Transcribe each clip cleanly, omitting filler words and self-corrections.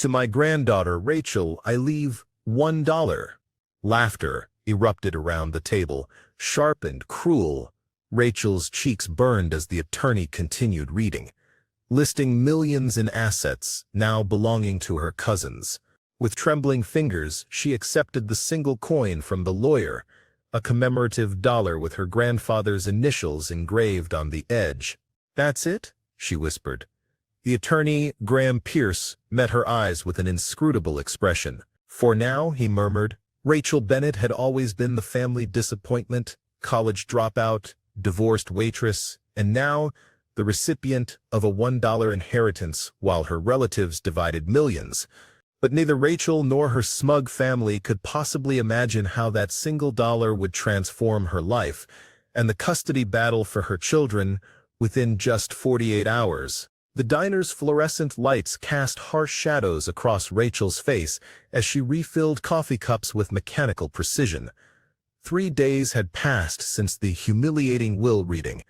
To my granddaughter Rachel, I leave $1. Laughter erupted around the table, sharp and cruel. Rachel's cheeks burned as the attorney continued reading, listing millions in assets now belonging to her cousins. With trembling fingers, she accepted the single coin from the lawyer, a commemorative dollar with her grandfather's initials engraved on the edge. "That's it?" she whispered. The attorney, Graham Pierce, met her eyes with an inscrutable expression. "For now," he murmured. Rachel Bennett had always been the family disappointment, college dropout, divorced waitress, and now the recipient of a $1 inheritance while her relatives divided millions. But neither Rachel nor her smug family could possibly imagine how that single dollar would transform her life and the custody battle for her children within just 48 hours. The diner's fluorescent lights cast harsh shadows across Rachel's face as she refilled coffee cups with mechanical precision. 3 days had passed since the humiliating will reading,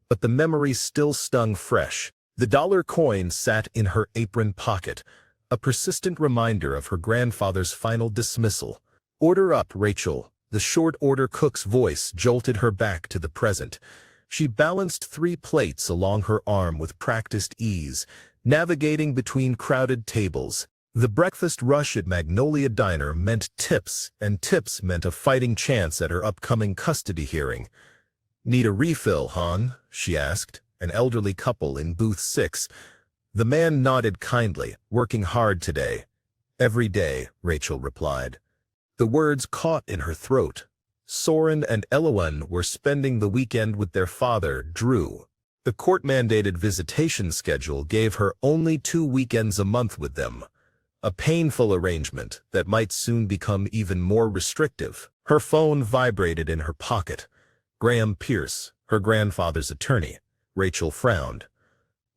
but the memory still stung fresh. The dollar coin sat in her apron pocket, a persistent reminder of her grandfather's final dismissal. "Order up, Rachel." The short-order cook's voice jolted her back to the present. She balanced 3 plates along her arm with practiced ease, navigating between crowded tables. The breakfast rush at Magnolia Diner meant tips, and tips meant a fighting chance at her upcoming custody hearing. "Need a refill, hon?" she asked, an elderly couple in booth 6. The man nodded kindly. "Working hard today." "Every day," Rachel replied. The words caught in her throat. Soren and Elowen were spending the weekend with their father, Drew. The court-mandated visitation schedule gave her only 2 weekends a month with them, a painful arrangement that might soon become even more restrictive. Her phone vibrated in her pocket. Graham Pierce, her grandfather's attorney. Rachel frowned.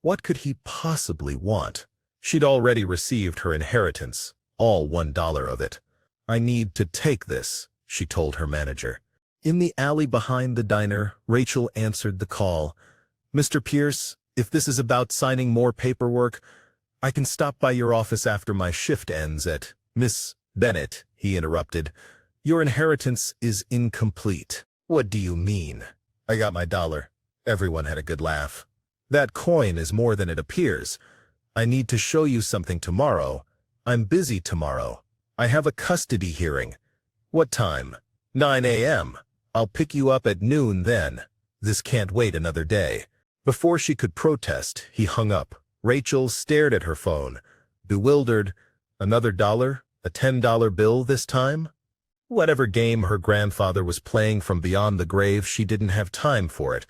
What could he possibly want? She'd already received her inheritance, all $1 of it. "I need to take this," she told her manager. In the alley behind the diner, Rachel answered the call. "Mr. Pierce, if this is about signing more paperwork, I can stop by your office after my shift ends at—" "Miss Bennett," he interrupted, "your inheritance is incomplete." "What do you mean?" "I got my dollar." Everyone had a good laugh. "That coin is more than it appears. I need to show you something tomorrow. I'm busy tomorrow. I have a custody hearing." "What time?" 9 a.m. "I'll pick you up at noon then." "This can't wait another day." Before she could protest, he hung up. Rachel stared at her phone, bewildered. Another dollar? A $10 bill this time? Whatever game her grandfather was playing from beyond the grave, she didn't have time for it.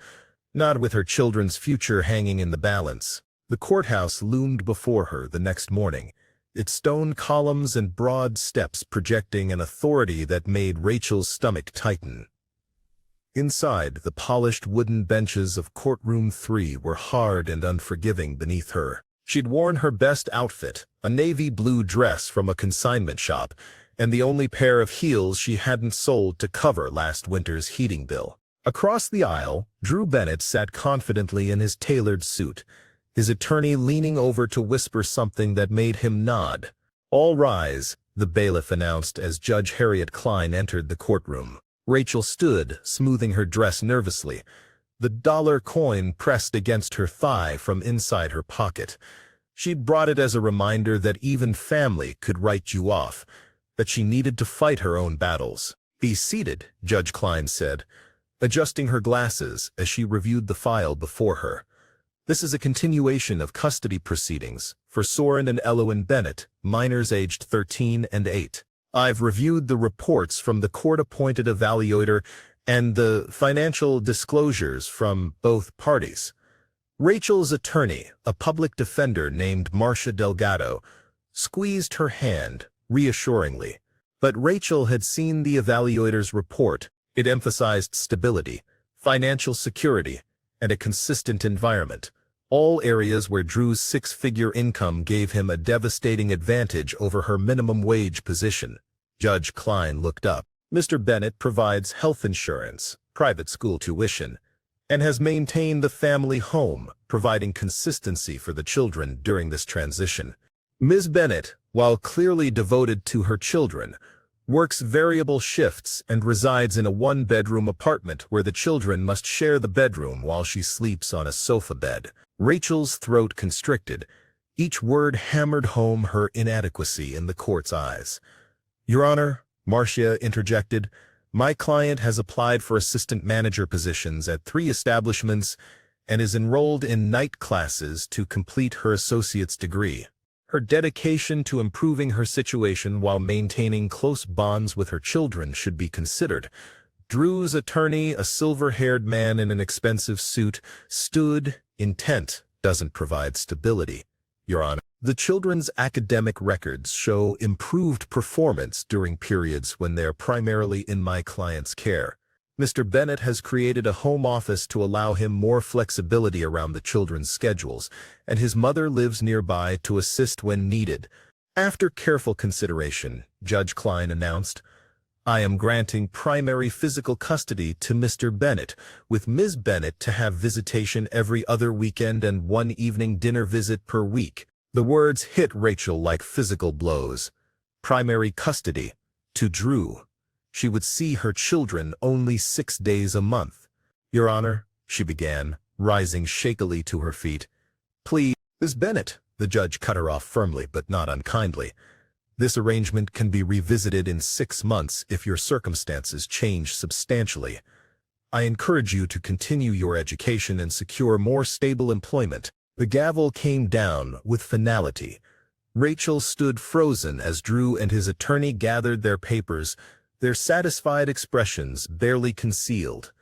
Not with her children's future hanging in the balance. The courthouse loomed before her the next morning, its stone columns and broad steps projecting an authority that made Rachel's stomach tighten. Inside, the polished wooden benches of courtroom 3 were hard and unforgiving beneath her. She'd worn her best outfit, a navy blue dress from a consignment shop, and the only pair of heels she hadn't sold to cover last winter's heating bill. Across the aisle, Drew Bennett sat confidently in his tailored suit, his attorney leaning over to whisper something that made him nod. "All rise," the bailiff announced as Judge Harriet Klein entered the courtroom. Rachel stood, smoothing her dress nervously, the dollar coin pressed against her thigh from inside her pocket. She'd brought it as a reminder that even family could write you off, that she needed to fight her own battles. "Be seated," Judge Klein said, adjusting her glasses as she reviewed the file before her. "This is a continuation of custody proceedings for Soren and Elowen Bennett, minors aged 13 and 8. I've reviewed the reports from the court-appointed evaluator and the financial disclosures from both parties." Rachel's attorney, a public defender named Marcia Delgado, squeezed her hand reassuringly. But Rachel had seen the evaluator's report. It emphasized stability, financial security, and a consistent environment, all areas where Drew's 6-figure income gave him a devastating advantage over her minimum wage position. Judge Klein looked up. "Mr. Bennett provides health insurance, private school tuition, and has maintained the family home, providing consistency for the children during this transition. Ms. Bennet, while clearly devoted to her children, works variable shifts and resides in a one-bedroom apartment where the children must share the bedroom while she sleeps on a sofa bed. Rachel's throat constricted. Each word hammered home her inadequacy in the court's eyes. "Your Honor," Marcia interjected, "my client has applied for assistant manager positions at 3 establishments and is enrolled in night classes to complete her associate's degree. Her dedication to improving her situation while maintaining close bonds with her children should be considered." Drew's attorney, a silver-haired man in an expensive suit, stood intent. "Doesn't provide stability, Your Honor. The children's academic records show improved performance during periods when they're primarily in my client's care. Mr. Bennet has created a home office to allow him more flexibility around the children's schedules, and his mother lives nearby to assist when needed." After careful consideration, Judge Klein announced, "I am granting primary physical custody to Mr. Bennet, with Ms. Bennet to have visitation every other weekend and 1 evening dinner visit per week." The words hit Rachel like physical blows. Primary custody. To Drew. She would see her children only 6 days a month. "Your Honor," she began, rising shakily to her feet. "Please, Ms. Bennet," the judge cut her off firmly but not unkindly. "This arrangement can be revisited in 6 months if your circumstances change substantially. I encourage you to continue your education and secure more stable employment." The gavel came down with finality. Rachel stood frozen as Drew and his attorney gathered their papers, their satisfied expressions barely concealed.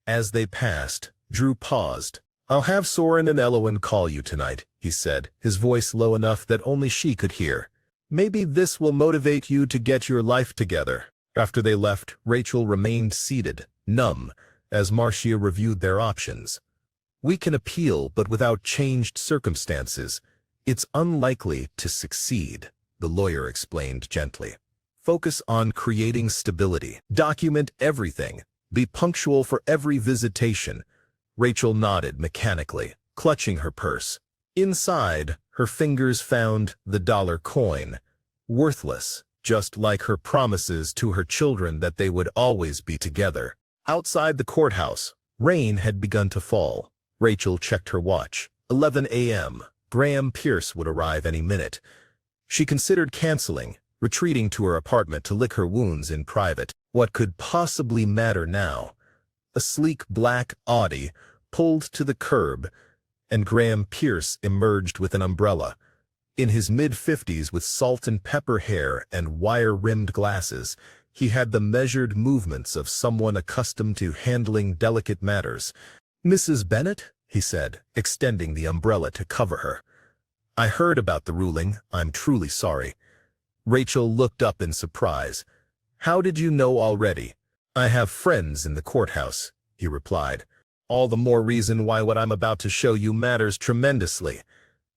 As they passed, Drew paused. "I'll have Soren and Elowen call you tonight," he said, his voice low enough that only she could hear. "Maybe this will motivate you to get your life together." After they left, Rachel remained seated, numb, as Marcia reviewed their options. "We can appeal, but without changed circumstances, it's unlikely to succeed," the lawyer explained gently. "Focus on creating stability. Document everything. Be punctual for every visitation." Rachel nodded mechanically, clutching her purse. Inside, her fingers found the dollar coin. Worthless, just like her promises to her children that they would always be together. Outside the courthouse, rain had begun to fall. Rachel checked her watch. 11 a.m. Graham Pierce would arrive any minute. She considered canceling, retreating to her apartment to lick her wounds in private. What could possibly matter now? A sleek black Audi pulled to the curb, and Graham Pierce emerged with an umbrella. In his mid-50s with salt and pepper hair and wire-rimmed glasses, he had the measured movements of someone accustomed to handling delicate matters. "Mrs. Bennet," he said, extending the umbrella to cover her. "I heard about the ruling. I'm truly sorry." Rachel looked up in surprise. "How did you know already?" "I have friends in the courthouse," he replied. "All the more reason why what I'm about to show you matters tremendously.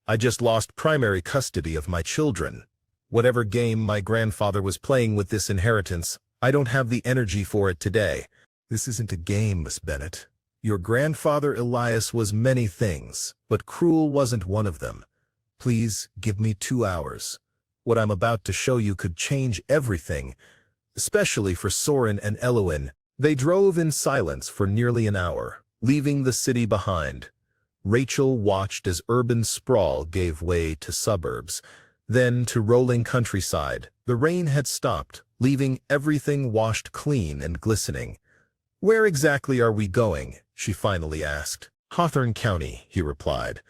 I just lost primary custody of my children. Whatever game my grandfather was playing with this inheritance, I don't have the energy for it today." "This isn't a game, Miss Bennet. Your grandfather Elias was many things, but cruel wasn't one of them. Please give me 2 hours. What I'm about to show you could change everything, especially for Soren and Elowen." They drove in silence for nearly an hour, leaving the city behind. Rachel watched as urban sprawl gave way to suburbs, then to rolling countryside. The rain had stopped, leaving everything washed clean and glistening. "Where exactly are we going?" she finally asked. "Hawthorne County," he replied.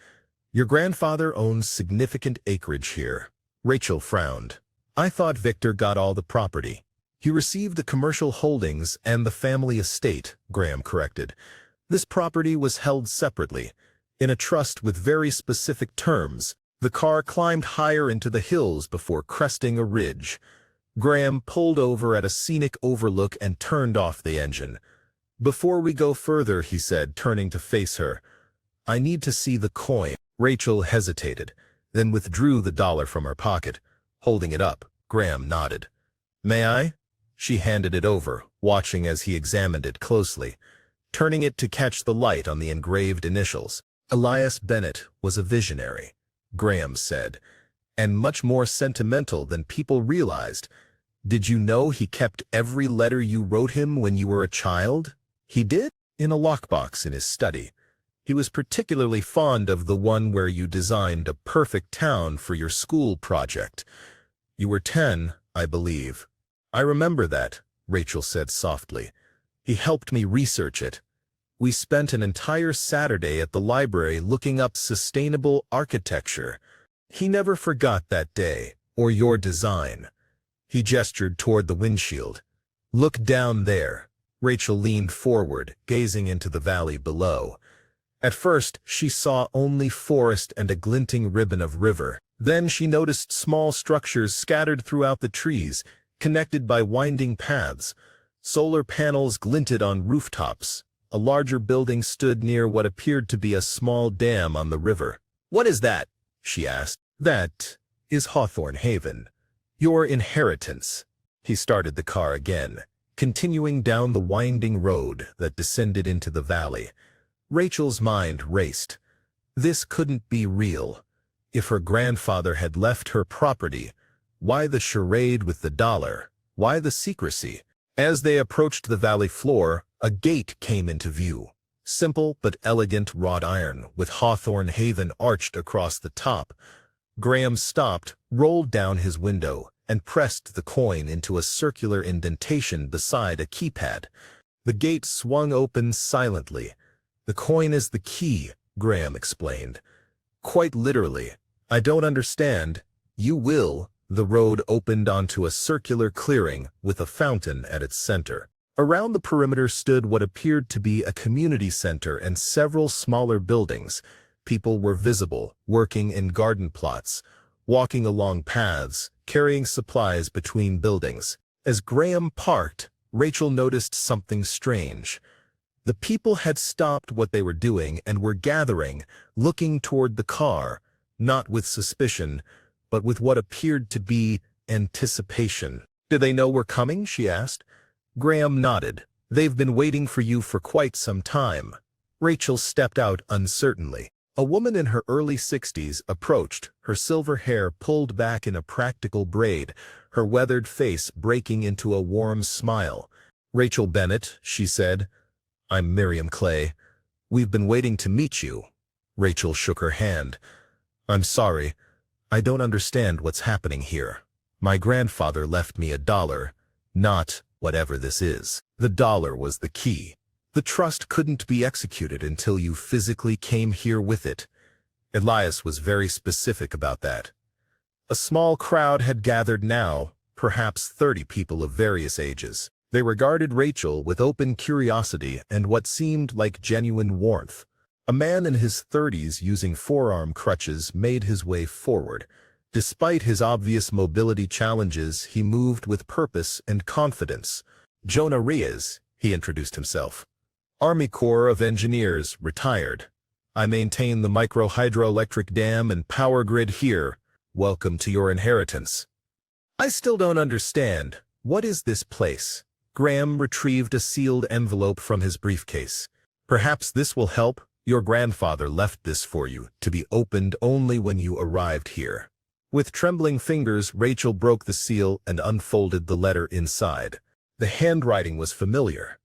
"Your grandfather owns significant acreage here." Rachel frowned. "I thought Victor got all the property." "He received the commercial holdings and the family estate," Graham corrected. "This property was held separately, in a trust with very specific terms." The car climbed higher into the hills before cresting a ridge. Graham pulled over at a scenic overlook and turned off the engine. "Before we go further," he said, turning to face her, "I need to see the coin." Rachel hesitated, then withdrew the dollar from her pocket. Holding it up, Graham nodded. "May I?" She handed it over, watching as he examined it closely, turning it to catch the light on the engraved initials. "Elias Bennet was a visionary," Graham said, and much more sentimental than people realized. Did you know he kept every letter you wrote him when you were a child? He did? In a lockbox in his study. He was particularly fond of the one where you designed a perfect town for your school project. You were 10, I believe. I remember that, Rachel said softly. He helped me research it. We spent an entire Saturday at the library looking up sustainable architecture. He never forgot that day, or your design. He gestured toward the windshield. Look down there. Rachel leaned forward, gazing into the valley below. At first, she saw only forest and a glinting ribbon of river. Then she noticed small structures scattered throughout the trees, connected by winding paths. Solar panels glinted on rooftops. A larger building stood near what appeared to be a small dam on the river. "What is that?" she asked. "That is Hawthorne Haven. Your inheritance." He started the car again, continuing down the winding road that descended into the valley. Rachel's mind raced. This couldn't be real. If her grandfather had left her property, why the charade with the dollar? Why the secrecy? As they approached the valley floor, a gate came into view. Simple but elegant wrought iron, with Hawthorne Haven arched across the top. Graham stopped, rolled down his window, and pressed the coin into a circular indentation beside a keypad. The gate swung open silently. "The coin is the key," Graham explained. "Quite literally. I don't understand." "You will." The road opened onto a circular clearing with a fountain at its center. Around the perimeter stood what appeared to be a community center and several smaller buildings. People were visible, working in garden plots, walking along paths, carrying supplies between buildings. As Graham parked, Rachel noticed something strange. The people had stopped what they were doing and were gathering, looking toward the car, not with suspicion, but with what appeared to be anticipation. "Do they know we're coming?" she asked. Graham nodded. "They've been waiting for you for quite some time." Rachel stepped out uncertainly. A woman in her early 60s approached, her silver hair pulled back in a practical braid, her weathered face breaking into a warm smile. "Rachel Bennett," she said. "I'm Miriam Clay. We've been waiting to meet you." Rachel shook her hand. "I'm sorry. I don't understand what's happening here. My grandfather left me $1, not whatever this is. The dollar was the key. The trust couldn't be executed until you physically came here with it. Elias was very specific about that." A small crowd had gathered now, perhaps 30 people of various ages. They regarded Rachel with open curiosity and what seemed like genuine warmth. A man in his 30s using forearm crutches made his way forward. Despite his obvious mobility challenges, he moved with purpose and confidence. "Jonah Reyes," he introduced himself. "Army Corps of Engineers, retired. I maintain the micro-hydroelectric dam and power grid here. Welcome to your inheritance." "I still don't understand. What is this place?" Graham retrieved a sealed envelope from his briefcase. "Perhaps this will help. Your grandfather left this for you, to be opened only when you arrived here." With trembling fingers, Rachel broke the seal and unfolded the letter inside. The handwriting was familiar.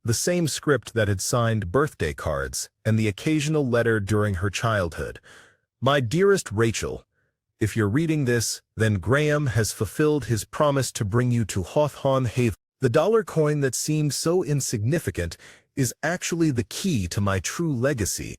The same script that had signed birthday cards and the occasional letter during her childhood. "My dearest Rachel, if you're reading this, then Graham has fulfilled his promise to bring you to Hawthorne Haven. The dollar coin that seems so insignificant is actually the key to my true legacy,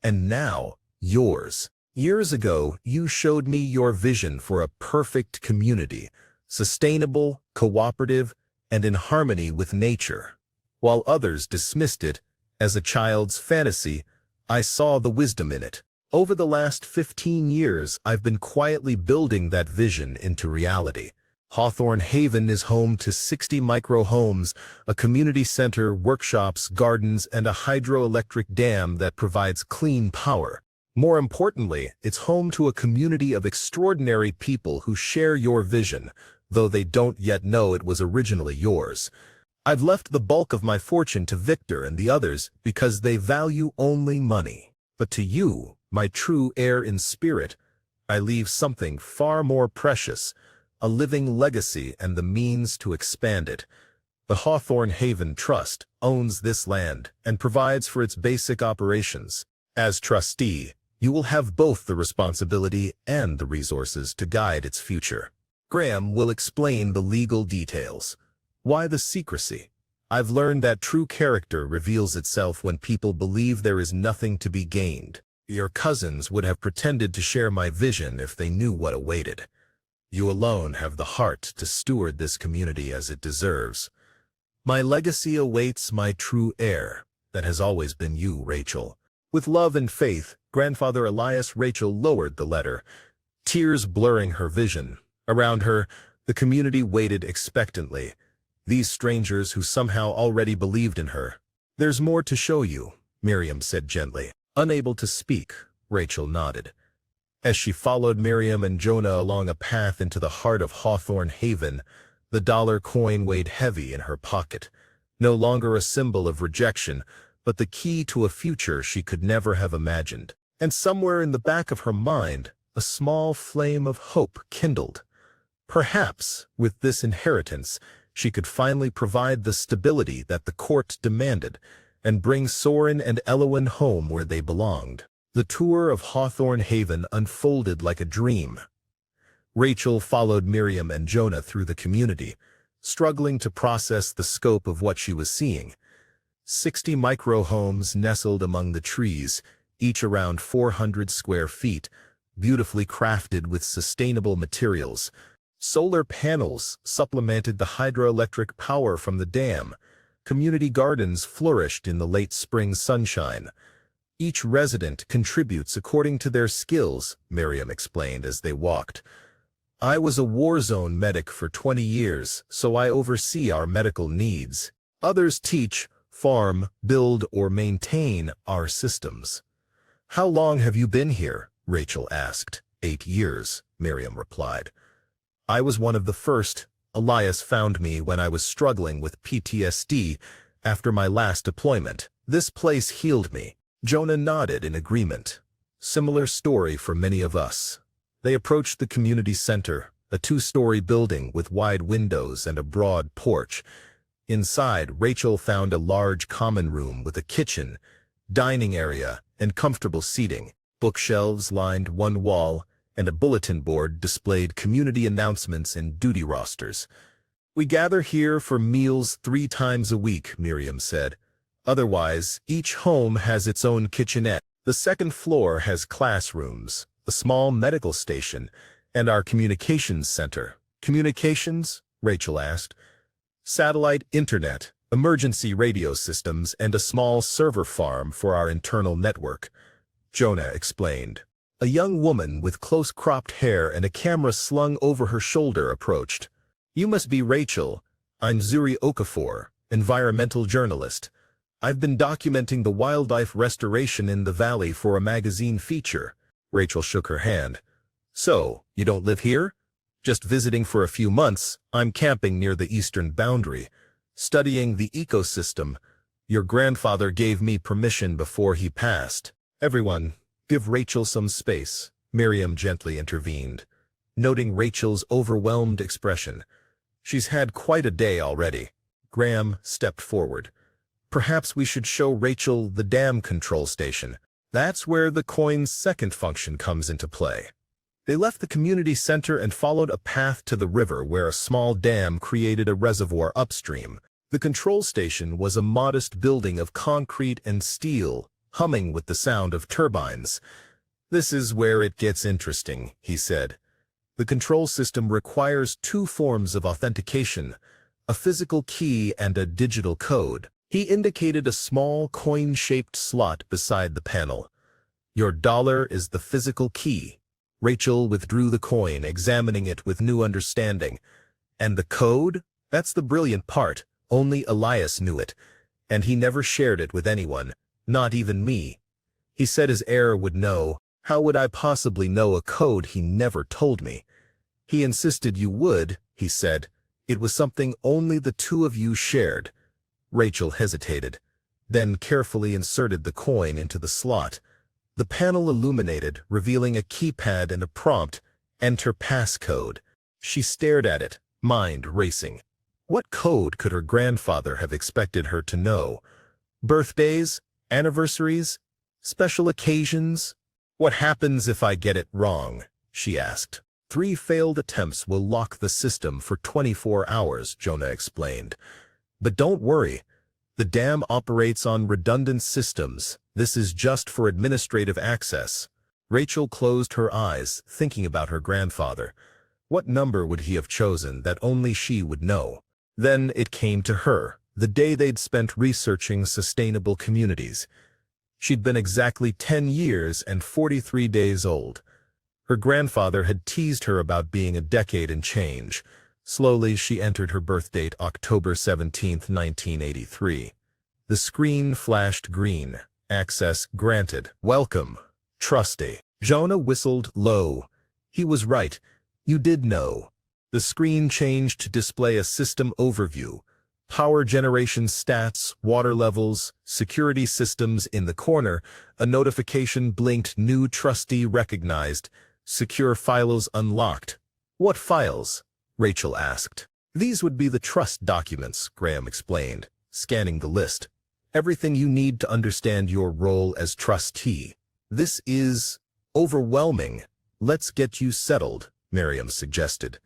and now yours. Years ago, you showed me your vision for a perfect community, sustainable, cooperative, and in harmony with nature. While others dismissed it as a child's fantasy, I saw the wisdom in it. Over the last 15 years, I've been quietly building that vision into reality. Hawthorne Haven is home to 60 micro-homes, a community center, workshops, gardens, and a hydroelectric dam that provides clean power. More importantly, it's home to a community of extraordinary people who share your vision, though they don't yet know it was originally yours. I've left the bulk of my fortune to Victor and the others because they value only money. But to you, my true heir in spirit, I leave something far more precious, a living legacy and the means to expand it. The Hawthorne Haven Trust owns this land and provides for its basic operations. As trustee, you will have both the responsibility and the resources to guide its future. Graham will explain the legal details. Why the secrecy? I've learned that true character reveals itself when people believe there is nothing to be gained. Your cousins would have pretended to share my vision if they knew what awaited. You alone have the heart to steward this community as it deserves. My legacy awaits my true heir. That has always been you, Rachel. With love and faith, Grandfather Elias. Rachel lowered the letter, tears blurring her vision. Around her, the community waited expectantly. These strangers who somehow already believed in her. There's more to show you, Miriam said gently. Unable to speak, Rachel nodded. As she followed Miriam and Jonah along a path into the heart of Hawthorne Haven, the dollar coin weighed heavy in her pocket. No longer a symbol of rejection, but the key to a future she could never have imagined. And somewhere in the back of her mind, a small flame of hope kindled. Perhaps, with this inheritance, she could finally provide the stability that the court demanded, and bring Soren and Elowen home where they belonged. The tour of Hawthorne Haven unfolded like a dream. Rachel followed Miriam and Jonah through the community, struggling to process the scope of what she was seeing. 60 micro-homes nestled among the trees, each around 400 square feet, beautifully crafted with sustainable materials. Solar panels supplemented the hydroelectric power from the dam. Community gardens flourished in the late spring sunshine. Each resident contributes according to their skills, Miriam explained as they walked. I was a war zone medic for 20 years, so I oversee our medical needs. Others teach, farm, build, or maintain our systems. How long have you been here? Rachel asked. 8 years, Miriam replied. I was one of the first. Elias found me when I was struggling with PTSD after my last deployment. This place healed me. Jonah nodded in agreement. Similar story for many of us. They approached the community center, a 2-story building with wide windows and a broad porch. Inside, Rachel found a large common room with a kitchen, dining area, and comfortable seating. Bookshelves lined one wall, and a bulletin board displayed community announcements and duty rosters. We gather here for meals 3 times a week, Miriam said. Otherwise, each home has its own kitchenette. The second floor has classrooms, a small medical station, and our communications center. Communications? Rachel asked. Satellite internet, emergency radio systems, and a small server farm for our internal network. Jonah explained. A young woman with close-cropped hair and a camera slung over her shoulder approached. You must be Rachel. I'm Zuri Okafor, environmental journalist. I've been documenting the wildlife restoration in the valley for a magazine feature. Rachel shook her hand. So, you don't live here? Just visiting for a few months. I'm camping near the eastern boundary, studying the ecosystem. Your grandfather gave me permission before he passed. Everyone, give Rachel some space, Miriam gently intervened, noting Rachel's overwhelmed expression. She's had quite a day already. Graham stepped forward. Perhaps we should show Rachel the dam control station. That's where the coin's second function comes into play. They left the community center and followed a path to the river where a small dam created a reservoir upstream. The control station was a modest building of concrete and steel, humming with the sound of turbines. This is where it gets interesting, he said. The control system requires 2 forms of authentication, a physical key and a digital code. He indicated a small coin-shaped slot beside the panel. Your dollar is the physical key. Rachel withdrew the coin, examining it with new understanding. And the code? That's the brilliant part. Only Elias knew it, and he never shared it with anyone. Not even me. He said his heir would know. How would I possibly know a code he never told me? He insisted you would, he said. It was something only the 2 of you shared. Rachel hesitated, then carefully inserted the coin into the slot. The panel illuminated, revealing a keypad and a prompt, "Enter passcode." She stared at it, mind racing. What code could her grandfather have expected her to know? Birthdays? Anniversaries? Special occasions? "What happens if I get it wrong?" she asked. 3 failed attempts will lock the system for 24 hours, Jonah explained. "But don't worry. The dam operates on redundant systems. This is just for administrative access." Rachel closed her eyes, thinking about her grandfather. What number would he have chosen that only she would know? Then it came to her, the day they'd spent researching sustainable communities. She'd been exactly 10 years and 43 days old. Her grandfather had teased her about being a decade and change. Slowly, she entered her birth date, October 17, 1983. The screen flashed green. "Access granted. Welcome, trustee." Jonah whistled low. He was right. You did know. The screen changed to display a system overview. Power generation stats, water levels, security systems in the corner. A notification blinked. "New trustee recognized. Secure files unlocked." "What files?" Rachel asked. "These would be the trust documents," Graham explained, scanning the list. "Everything you need to understand your role as trustee." "This is overwhelming." "Let's get you settled," Miriam suggested.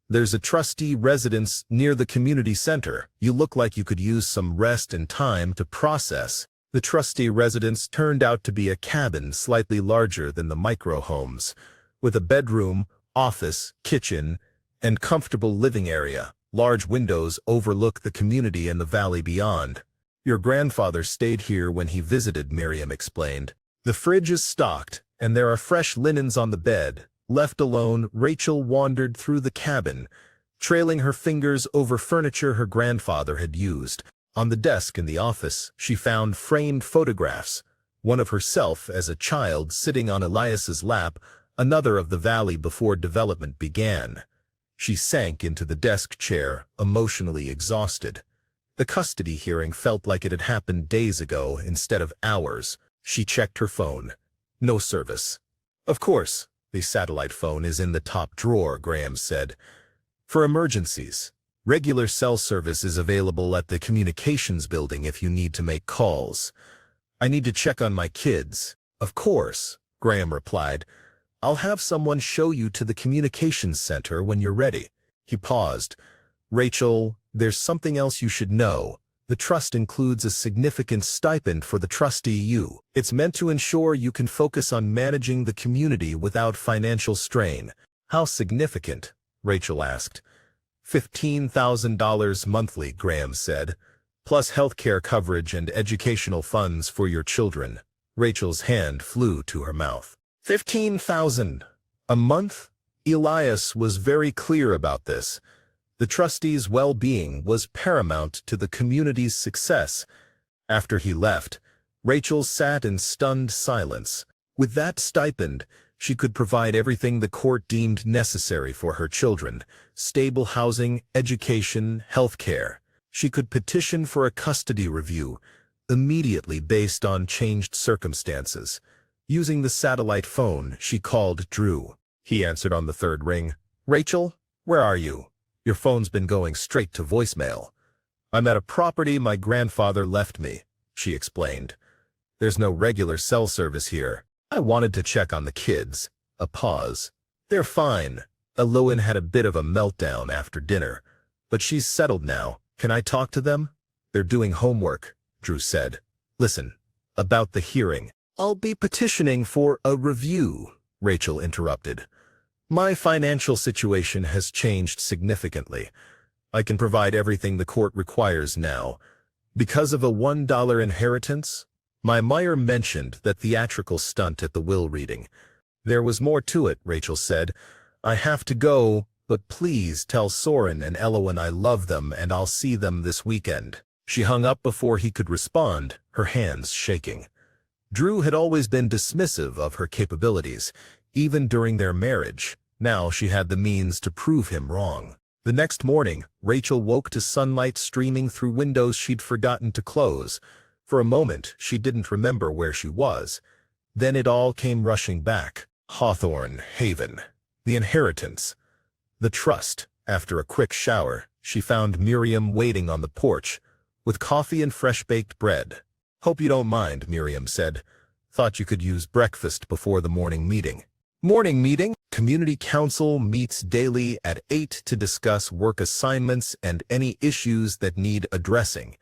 "There's a trustee residence near the community center. You look like you could use some rest and time to process." The trustee residence turned out to be a cabin slightly larger than the micro-homes, with a bedroom, office, kitchen, and comfortable living area. Large windows overlook the community and the valley beyond. "Your grandfather stayed here when he visited," Miriam explained. "The fridge is stocked, and there are fresh linens on the bed." Left alone, Rachel wandered through the cabin, trailing her fingers over furniture her grandfather had used. On the desk in the office, she found framed photographs, one of herself as a child sitting on Elias's lap, another of the valley before development began. She sank into the desk chair, emotionally exhausted. The custody hearing felt like it had happened days ago instead of hours. She checked her phone. No service. "Of course, the satellite phone is in the top drawer," Graham said. "For emergencies. Regular cell service is available at the communications building if you need to make calls." "I need to check on my kids." "Of course," Graham replied. "I'll have someone show you to the communications center when you're ready." He paused. "Rachel, there's something else you should know. The trust includes a significant stipend for the trustee. It's meant to ensure you can focus on managing the community without financial strain." "How significant?" Rachel asked. $15,000 monthly, Graham said, plus healthcare coverage and educational funds for your children. Rachel's hand flew to her mouth. $15,000 a month? Elias was very clear about this. The trustee's well-being was paramount to the community's success. After he left, Rachel sat in stunned silence. With that stipend, she could provide everything the court deemed necessary for her children: stable housing, education, health care. She could petition for a custody review, immediately based on changed circumstances. Using the satellite phone, she called Drew. He answered on the third ring. "Rachel, where are you? Your phone's been going straight to voicemail." "I'm at a property my grandfather left me," she explained. "There's no regular cell service here. I wanted to check on the kids." A pause. "They're fine. Eloan had a bit of a meltdown after dinner, but she's settled now. Can I talk to them?" "They're doing homework," Drew said. "Listen, about the hearing." "I'll be petitioning for a review," Rachel interrupted. "My financial situation has changed significantly. I can provide everything the court requires now. Because of a $1 inheritance?" My Meyer mentioned that theatrical stunt at the will reading. "There was more to it," Rachel said. "I have to go, but please tell Soren and Eloan I love them and I'll see them this weekend." She hung up before he could respond, her hands shaking. Drew had always been dismissive of her capabilities, even during their marriage. Now she had the means to prove him wrong. The next morning, Rachel woke to sunlight streaming through windows she'd forgotten to close. For a moment, she didn't remember where she was. Then it all came rushing back. Hawthorne, Haven. The inheritance. The trust. After a quick shower, she found Miriam waiting on the porch, with coffee and fresh-baked bread. "Hope you don't mind," Miriam said. "Thought you could use breakfast before the morning meeting." Morning meeting? Community Council meets daily at 8 to discuss work assignments and any issues that need addressing.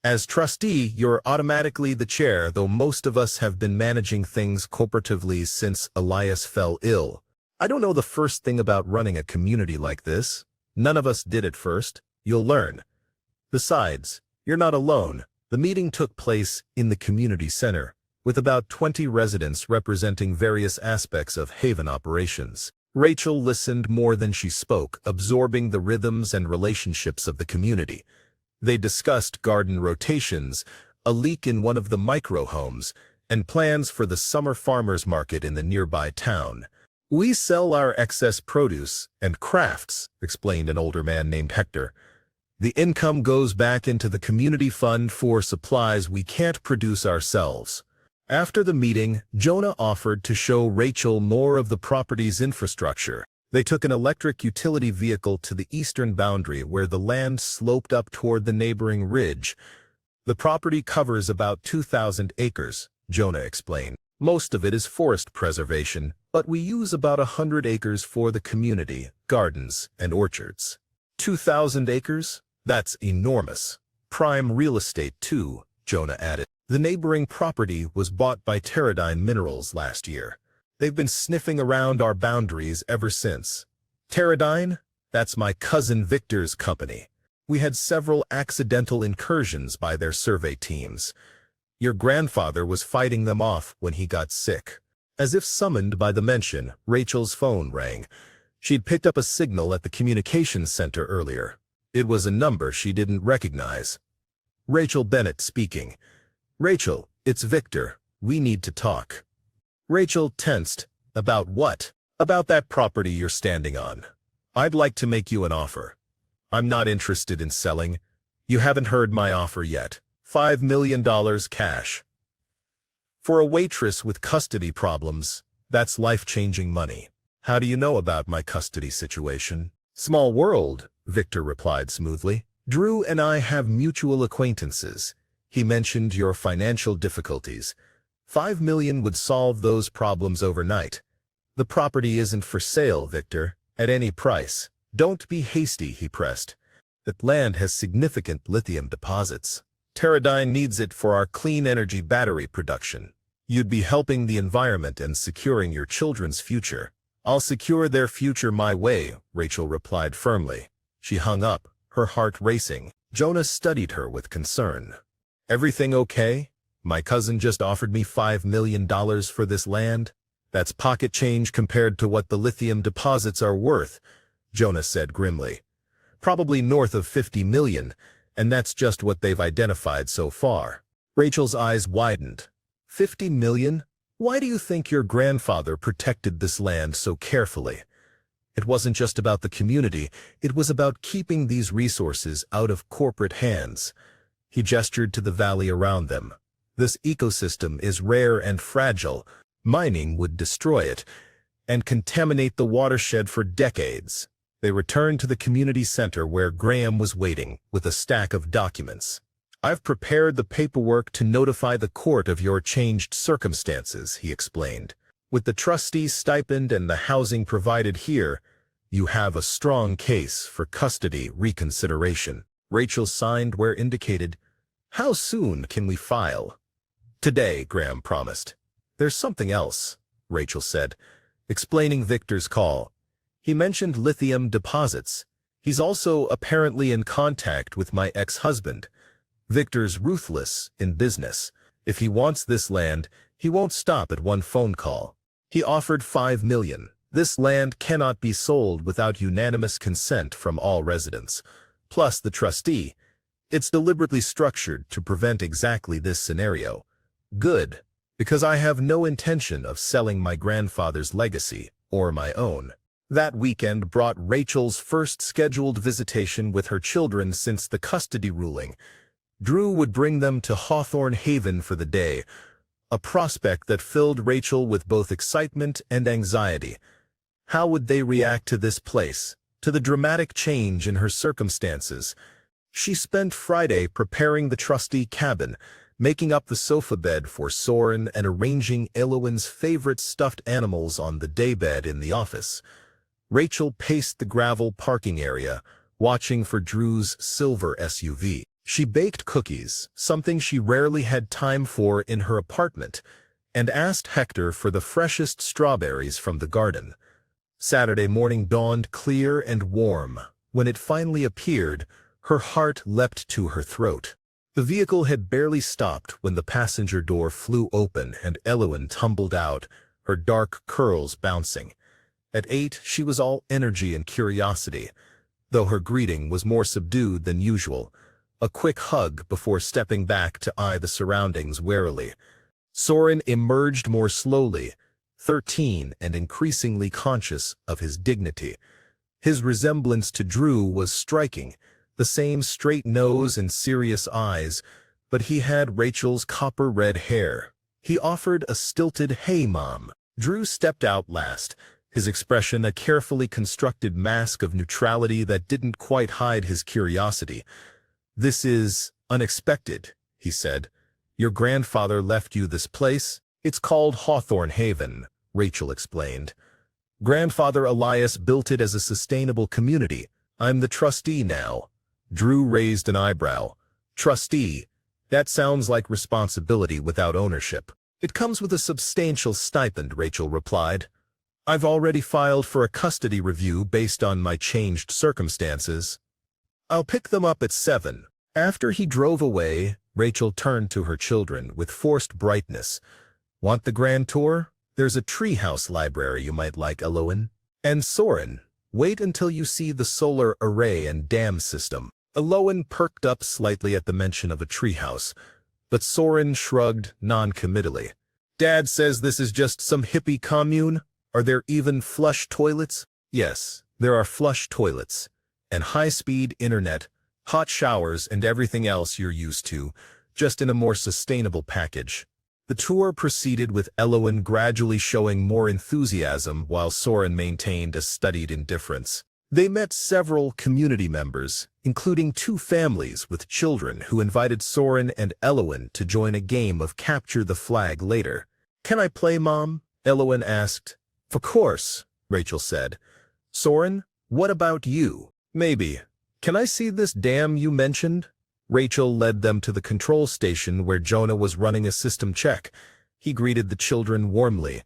As trustee, you're automatically the chair, though most of us have been managing things cooperatively since Elias fell ill. I don't know the first thing about running a community like this. None of us did at first. You'll learn. Besides, you're not alone. The meeting took place in the community center, with about 20 residents representing various aspects of Haven operations. Rachel listened more than she spoke, absorbing the rhythms and relationships of the community. They discussed garden rotations, a leak in one of the micro-homes, and plans for the summer farmers market in the nearby town. "We sell our excess produce and crafts," explained an older man named Hector. "The income goes back into the community fund for supplies we can't produce ourselves." After the meeting, Jonah offered to show Rachel more of the property's infrastructure. They took an electric utility vehicle to the eastern boundary where the land sloped up toward the neighboring ridge. "The property covers about 2,000 acres, Jonah explained. "Most of it is forest preservation, but we use about 100 acres for the community, gardens, and orchards." 2,000 acres? That's enormous. Prime real estate too, Jonah added. The neighboring property was bought by Pteridine Minerals last year. They've been sniffing around our boundaries ever since. Pteridine? That's my cousin Victor's company. We had several accidental incursions by their survey teams. Your grandfather was fighting them off when he got sick. As if summoned by the mention, Rachel's phone rang. She'd picked up a signal at the communications center earlier. It was a number she didn't recognize. Rachel Bennett speaking. "Rachel, it's Victor. We need to talk." Rachel tensed. "About what?" "About that property you're standing on. I'd like to make you an offer. I'm not interested in selling. You haven't heard my offer yet. $5 million cash. For a waitress with custody problems, that's life-changing money." "How do you know about my custody situation?" "Small world," Victor replied smoothly. "Drew and I have mutual acquaintances. He mentioned your financial difficulties. $5 million would solve those problems overnight. The property isn't for sale, Victor, at any price. Don't be hasty," he pressed. "That land has significant lithium deposits. Pteridine needs it for our clean energy battery production. You'd be helping the environment and securing your children's future." "I'll secure their future my way," Rachel replied firmly. She hung up, her heart racing. Jonah studied her with concern. "Everything okay? My cousin just offered me $5 million for this land. That's pocket change compared to what the lithium deposits are worth," Jonah said grimly. "Probably north of 50 million, and that's just what they've identified so far." Rachel's eyes widened. 50 million? Why do you think your grandfather protected this land so carefully? It wasn't just about the community, it was about keeping these resources out of corporate hands. He gestured to the valley around them. "This ecosystem is rare and fragile. Mining would destroy it and contaminate the watershed for decades." They returned to the community center where Graham was waiting with a stack of documents. "I've prepared the paperwork to notify the court of your changed circumstances," he explained. "With the trustee's stipend and the housing provided here, you have a strong case for custody reconsideration." Rachel signed where indicated. "How soon can we file?" "Today," Graham promised. "There's something else," Rachel said, explaining Victor's call. "He mentioned lithium deposits. He's also apparently in contact with my ex-husband. Victor's ruthless in business. If he wants this land, he won't stop at one phone call. He offered $5 million. This land cannot be sold without unanimous consent from all residents, plus the trustee. It's deliberately structured to prevent exactly this scenario. Good, because I have no intention of selling my grandfather's legacy or my own." That weekend brought Rachel's first scheduled visitation with her children since the custody ruling. Drew would bring them to Hawthorne Haven for the day, a prospect that filled Rachel with both excitement and anxiety. How would they react to this place, to the dramatic change in her circumstances? She spent Friday preparing the trustee cabin, making up the sofa bed for Soren and arranging Elowen's favorite stuffed animals on the daybed in the office. Rachel paced the gravel parking area, watching for Drew's silver SUV. She baked cookies, something she rarely had time for in her apartment, and asked Hector for the freshest strawberries from the garden. Saturday morning dawned clear and warm. When it finally appeared, her heart leapt to her throat. The vehicle had barely stopped when the passenger door flew open and Elowen tumbled out, her dark curls bouncing. At 8, she was all energy and curiosity, though her greeting was more subdued than usual. A quick hug before stepping back to eye the surroundings warily. Soren emerged more slowly, 13 and increasingly conscious of his dignity. His resemblance to Drew was striking, the same straight nose and serious eyes, but he had Rachel's copper-red hair. He offered a stilted, "Hey, Mom." Drew stepped out last, his expression a carefully constructed mask of neutrality that didn't quite hide his curiosity. "This is unexpected," he said. "Your grandfather left you this place?" "It's called Hawthorne Haven," Rachel explained. "Grandfather Elias built it as a sustainable community. I'm the trustee now." Drew raised an eyebrow. "Trustee? That sounds like responsibility without ownership." "It comes with a substantial stipend," Rachel replied. "I've already filed for a custody review based on my changed circumstances. I'll pick them up at 7. After he drove away, Rachel turned to her children with forced brightness. "Want the grand tour? There's a treehouse library you might like, Elowen. And Soren, wait until you see the solar array and dam system." Elowen perked up slightly at the mention of a treehouse, but Soren shrugged non-committally. "Dad says this is just some hippie commune. Are there even flush toilets?" "Yes, there are flush toilets. And high-speed internet, hot showers, and everything else you're used to, just in a more sustainable package." The tour proceeded with Elowen gradually showing more enthusiasm while Soren maintained a studied indifference. They met several community members, including 2 families with children who invited Soren and Elowen to join a game of Capture the Flag later. "Can I play, Mom?" Elowen asked. "Of course," Rachel said. "Soren, what about you?" "Maybe. Can I see this dam you mentioned?" Rachel led them to the control station where Jonah was running a system check. He greeted the children warmly,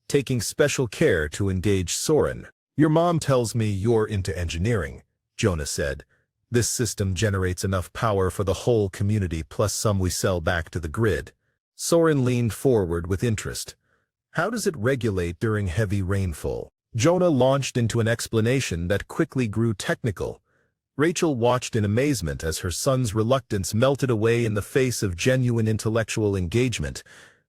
taking special care to engage Soren. "Your mom tells me you're into engineering," Jonah said. "This system generates enough power for the whole community plus some we sell back to the grid." Soren leaned forward with interest. "How does it regulate during heavy rainfall?" Jonah launched into an explanation that quickly grew technical. Rachel watched in amazement as her son's reluctance melted away in the face of genuine intellectual engagement.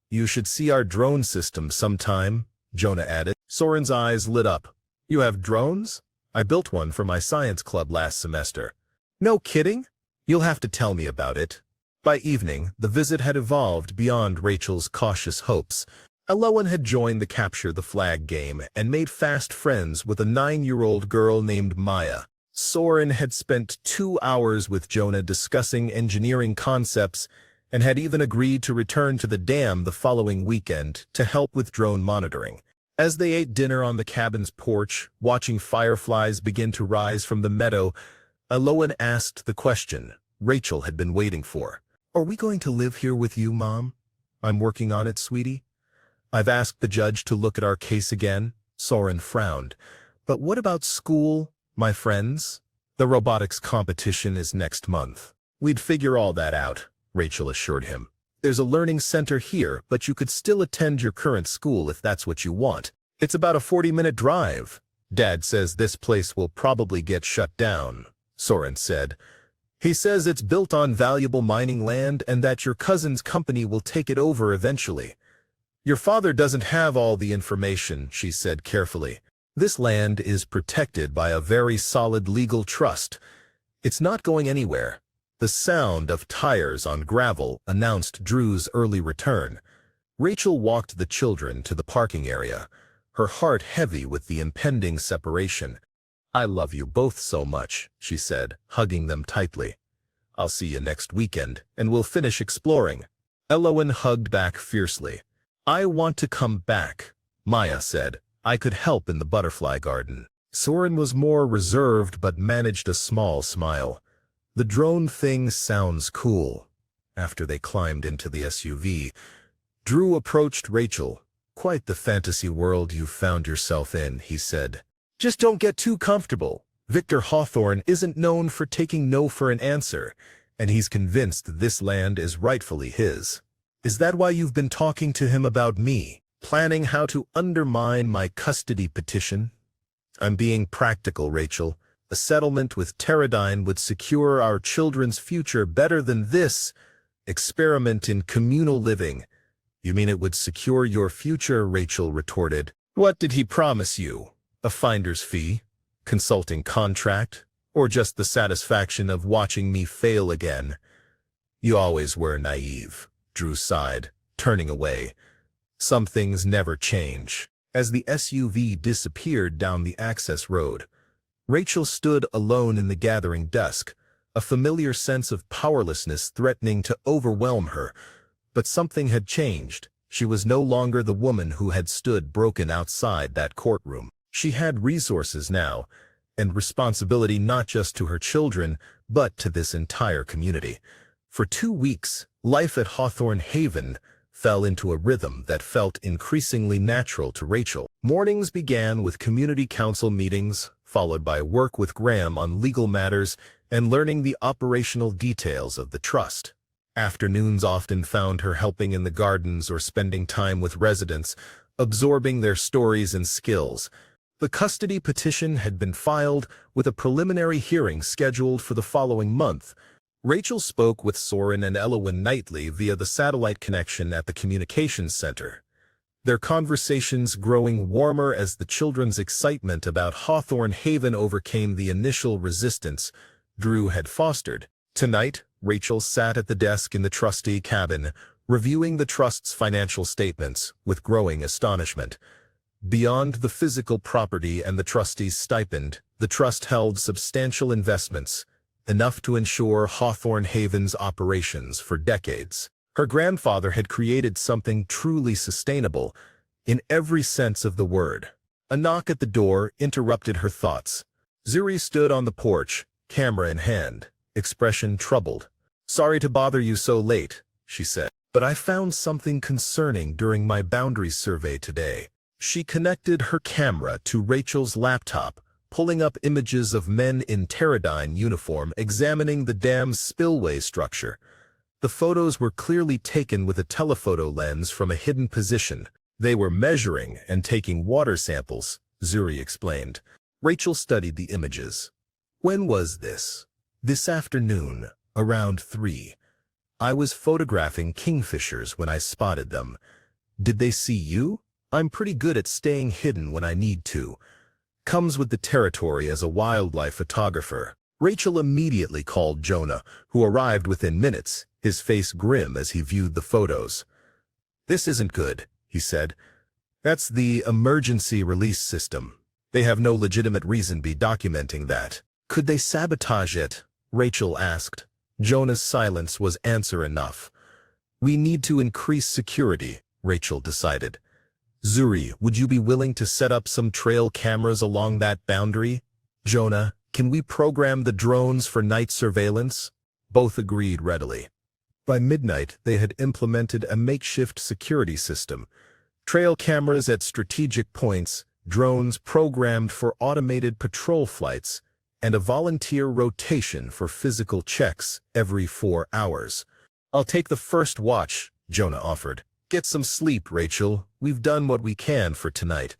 "You should see our drone system sometime," Jonah added. Soren's eyes lit up. "You have drones? I built one for my science club last semester." "No kidding? You'll have to tell me about it." By evening, the visit had evolved beyond Rachel's cautious hopes. Elowen had joined the Capture the Flag game and made fast friends with a 9-year-old girl named Maya. Soren had spent 2 hours with Jonah discussing engineering concepts and had even agreed to return to the dam the following weekend to help with drone monitoring. As they ate dinner on the cabin's porch, watching fireflies begin to rise from the meadow, Elowen asked the question Rachel had been waiting for. "Are we going to live here with you, Mom?" "I'm working on it, sweetie. I've asked the judge to look at our case again." Soren frowned. "But what about school, my friends?" "The robotics competition is next month." "We'd figure all that out," Rachel assured him. "There's a learning center here, but you could still attend your current school if that's what you want. It's about a 40-minute drive." "Dad says this place will probably get shut down," Soren said. "He says it's built on valuable mining land and that your cousin's company will take it over eventually." "Your father doesn't have all the information," she said carefully. "This land is protected by a very solid legal trust. It's not going anywhere." The sound of tires on gravel announced Drew's early return. Rachel walked the children to the parking area, her heart heavy with the impending separation. "I love you both so much," she said, hugging them tightly. "I'll see you next weekend, and we'll finish exploring." Elowen hugged back fiercely. "I want to come back," Maya said. "I could help in the butterfly garden." Soren was more reserved but managed a small smile. "The drone thing sounds cool." After they climbed into the SUV, Drew approached Rachel. "Quite the fantasy world you've found yourself in," he said. "Just don't get too comfortable. Victor Hawthorne isn't known for taking no for an answer, and he's convinced this land is rightfully his. Is that why you've been talking to him about me, planning how to undermine my custody petition?" "I'm being practical, Rachel. A settlement with Pterodyne would secure our children's future better than this experiment in communal living." "You mean it would secure your future?" Rachel retorted. "What did he promise you? A finder's fee? Consulting contract? Or just the satisfaction of watching me fail again?" "You always were naive," Drew sighed, turning away. "Some things never change." As the SUV disappeared down the access road, Rachel stood alone in the gathering dusk, a familiar sense of powerlessness threatening to overwhelm her. But something had changed. She was no longer the woman who had stood broken outside that courtroom. She had resources now, and responsibility not just to her children, but to this entire community. For 2 weeks, life at Hawthorne Haven fell into a rhythm that felt increasingly natural to Rachel. Mornings began with community council meetings, followed by work with Graham on legal matters and learning the operational details of the trust. Afternoons often found her helping in the gardens or spending time with residents, absorbing their stories and skills. The custody petition had been filed, with a preliminary hearing scheduled for the following month. Rachel spoke with Soren and Elowen nightly via the satellite connection at the communications center, their conversations growing warmer as the children's excitement about Hawthorne Haven overcame the initial resistance Drew had fostered. Tonight, Rachel sat at the desk in the trustee cabin, reviewing the trust's financial statements with growing astonishment. Beyond the physical property and the trustee's stipend, the trust held substantial investments, enough to ensure Hawthorne Haven's operations for decades. Her grandfather had created something truly sustainable, in every sense of the word. A knock at the door interrupted her thoughts. Zuri stood on the porch, camera in hand, expression troubled. "Sorry to bother you so late," she said, "but I found something concerning during my boundaries survey today." She connected her camera to Rachel's laptop, pulling up images of men in Pterodyne uniform examining the dam's spillway structure. The photos were clearly taken with a telephoto lens from a hidden position. They were measuring and taking water samples, Zuri explained. Rachel studied the images. "When was this?" "This afternoon, around 3. I was photographing kingfishers when I spotted them." "Did they see you?" "I'm pretty good at staying hidden when I need to. Comes with the territory as a wildlife photographer." Rachel immediately called Jonah, who arrived within minutes, his face grim as he viewed the photos. "This isn't good," he said. "That's the emergency release system. They have no legitimate reason be documenting that." "Could they sabotage it?" Rachel asked. Jonah's silence was answer enough. "We need to increase security," Rachel decided. "Zuri, would you be willing to set up some trail cameras along that boundary?" "Jonah, can we program the drones for night surveillance?" Both agreed readily. By midnight, they had implemented a makeshift security system. Trail cameras at strategic points, drones programmed for automated patrol flights, and a volunteer rotation for physical checks every 4 hours. "I'll take the first watch," Jonah offered. "Get some sleep, Rachel. We've done what we can for tonight."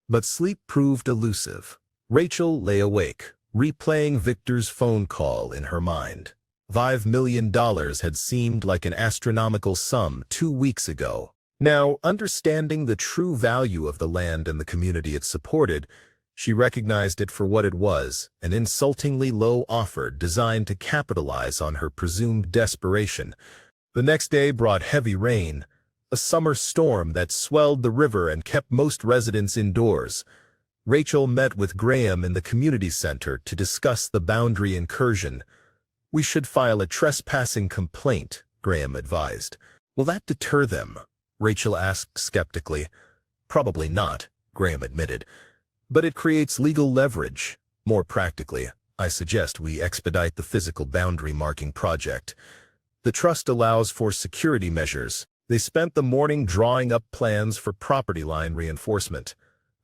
But sleep proved elusive. Rachel lay awake, replaying Victor's phone call in her mind. $5 million had seemed like an astronomical sum 2 weeks ago. Now, understanding the true value of the land and the community it supported, she recognized it for what it was, an insultingly low offer designed to capitalize on her presumed desperation. The next day brought heavy rain, a summer storm that swelled the river and kept most residents indoors. Rachel met with Graham in the community center to discuss the boundary incursion. "We should file a trespassing complaint," Graham advised. "Will that deter them?" Rachel asked skeptically. "Probably not," Graham admitted. "But it creates legal leverage. More practically, I suggest we expedite the physical boundary marking project. The trust allows for security measures. They spent the morning drawing up plans for property line reinforcement.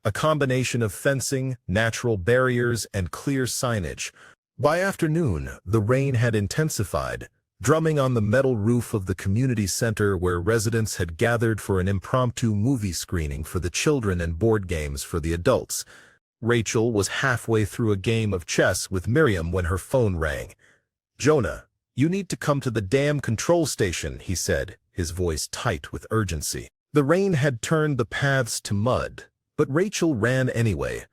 A combination of fencing, natural barriers, and clear signage. By afternoon, the rain had intensified, drumming on the metal roof of the community center where residents had gathered for an impromptu movie screening for the children and board games for the adults. Rachel was halfway through a game of chess with Miriam when her phone rang. "Jonah, you need to come to the dam control station," he said, his voice tight with urgency. The rain had turned the paths to mud, but Rachel ran anyway,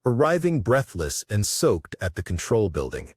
arriving breathless and soaked at the control building.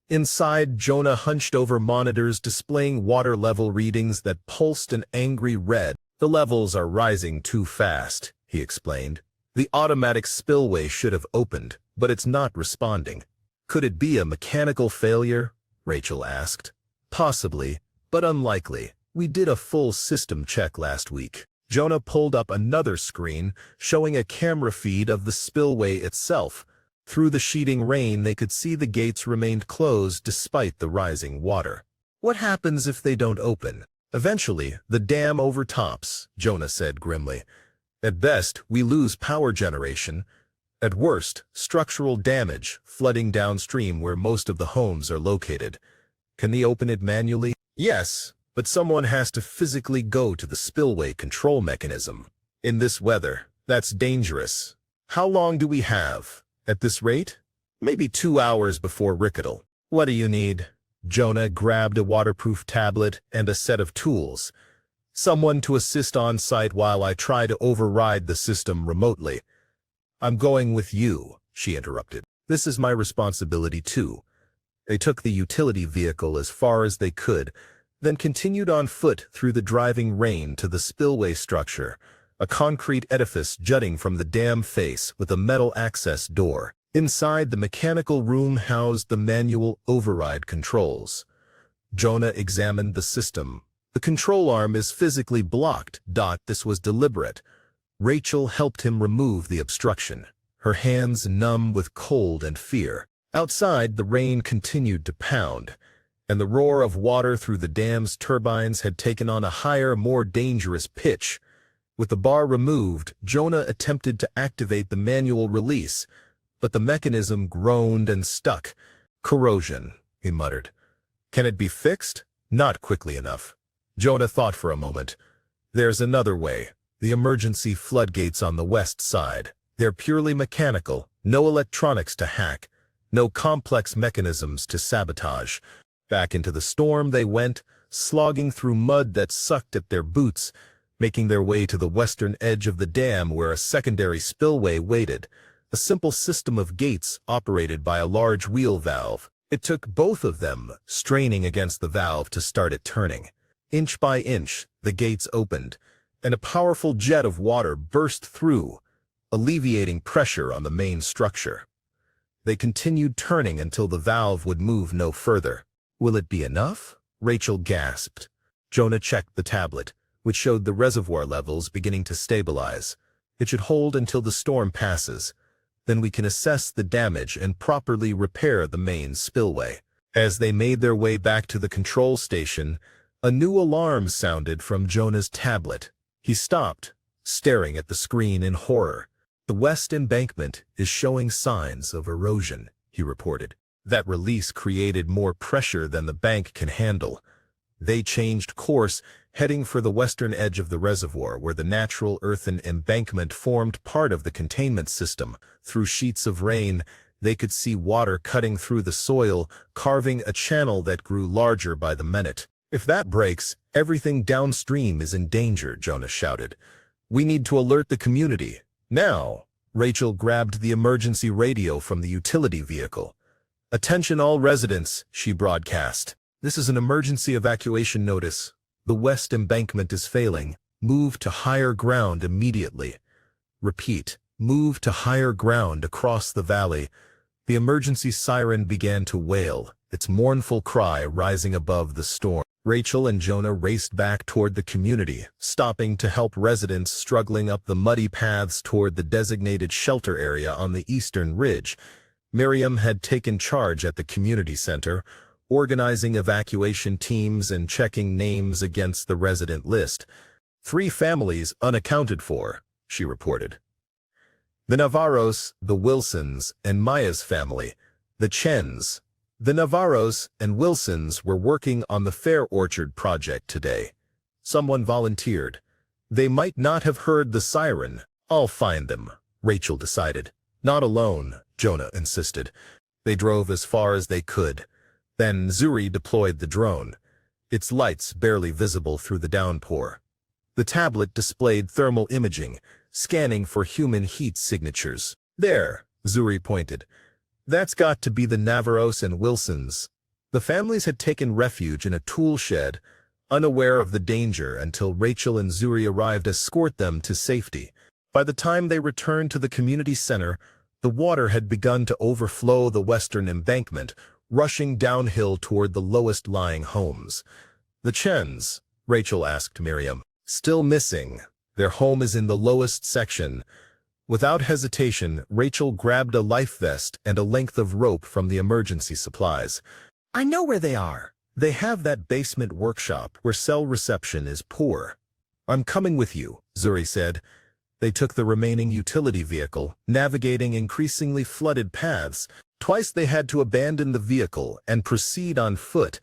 Inside, Jonah hunched over monitors displaying water level readings that pulsed an angry red. "The levels are rising too fast," he explained. "The automatic spillway should have opened, but it's not responding." "Could it be a mechanical failure?" Rachel asked. "Possibly, but unlikely. We did a full system check last week." Jonah pulled up another screen, showing a camera feed of the spillway itself. Through the sheeting rain, they could see the gates remained closed despite the rising water. "What happens if they don't open?" "Eventually, the dam overtops," Jonah said grimly. "At best, we lose power generation. At worst, structural damage, flooding downstream where most of the homes are located." "Can they open it manually?" "Yes, but someone has to physically go to the spillway control mechanism. In this weather, that's dangerous." "How long do we have? At this rate?" "Maybe 2 hours before Rickett'll." "What do you need?" Jonah grabbed a waterproof tablet and a set of tools. "Someone to assist on site while I try to override the system remotely." "I'm going with you," she interrupted. "This is my responsibility too." They took the utility vehicle as far as they could, then continued on foot through the driving rain to the spillway structure, a concrete edifice jutting from the dam face with a metal access door. Inside, the mechanical room housed the manual override controls. Jonah examined the system. "The control arm is physically blocked. This was deliberate." Rachel helped him remove the obstruction, her hands numb with cold and fear. Outside, the rain continued to pound, and the roar of water through the dam's turbines had taken on a higher, more dangerous pitch. With the bar removed, Jonah attempted to activate the manual release, but the mechanism groaned and stuck. "Corrosion," he muttered. "Can it be fixed?" "Not quickly enough." Jonah thought for a moment. "There's another way. The emergency floodgates on the west side. They're purely mechanical, no electronics to hack, no complex mechanisms to sabotage." Back into the storm they went, slogging through mud that sucked at their boots, making their way to the western edge of the dam where a secondary spillway waited, a simple system of gates operated by a large wheel valve. It took both of them straining against the valve to start it turning. Inch by inch, the gates opened, and a powerful jet of water burst through, alleviating pressure on the main structure. They continued turning until the valve would move no further. "Will it be enough?" Rachel gasped. Jonah checked the tablet, which showed the reservoir levels beginning to stabilize. "It should hold until the storm passes. Then we can assess the damage and properly repair the main spillway." As they made their way back to the control station, a new alarm sounded from Jonah's tablet. He stopped, staring at the screen in horror. "The west embankment is showing signs of erosion," he reported. That release created more pressure than the bank can handle. They changed course, heading for the western edge of the reservoir where the natural earthen embankment formed part of the containment system. Through sheets of rain, they could see water cutting through the soil, carving a channel that grew larger by the minute. "If that breaks, everything downstream is in danger," Jonah shouted. "We need to alert the community. Now." Rachel grabbed the emergency radio from the utility vehicle. "Attention all residents," she broadcast. "This is an emergency evacuation notice. The west embankment is failing. Move to higher ground immediately. Repeat, move to higher ground across the valley. The emergency siren began to wail, its mournful cry rising above the storm. Rachel and Jonah raced back toward the community, stopping to help residents struggling up the muddy paths toward the designated shelter area on the eastern ridge. Miriam had taken charge at the community center, organizing evacuation teams and checking names against the resident list. 3 families unaccounted for, she reported. The Navarros, the Wilsons, and Maya's family, the Chens. The Navarros and Wilsons were working on the Fair Orchard project today. Someone volunteered. They might not have heard the siren. I'll find them, Rachel decided. Not alone, Jonah insisted. They drove as far as they could. Then Zuri deployed the drone, its lights barely visible through the downpour. The tablet displayed thermal imaging, scanning for human heat signatures. There, Zuri pointed. That's got to be the Navarros and Wilsons. The families had taken refuge in a tool shed, unaware of the danger until Rachel and Zuri arrived to escort them to safety. By the time they returned to the community center, the water had begun to overflow the western embankment, rushing downhill toward the lowest-lying homes. The Chens, Rachel asked Miriam. Still missing. Their home is in the lowest section. Without hesitation, Rachel grabbed a life vest and a length of rope from the emergency supplies. I know where they are. They have that basement workshop where cell reception is poor. I'm coming with you, Zuri said. They took the remaining utility vehicle, navigating increasingly flooded paths. Twice they had to abandon the vehicle and proceed on foot,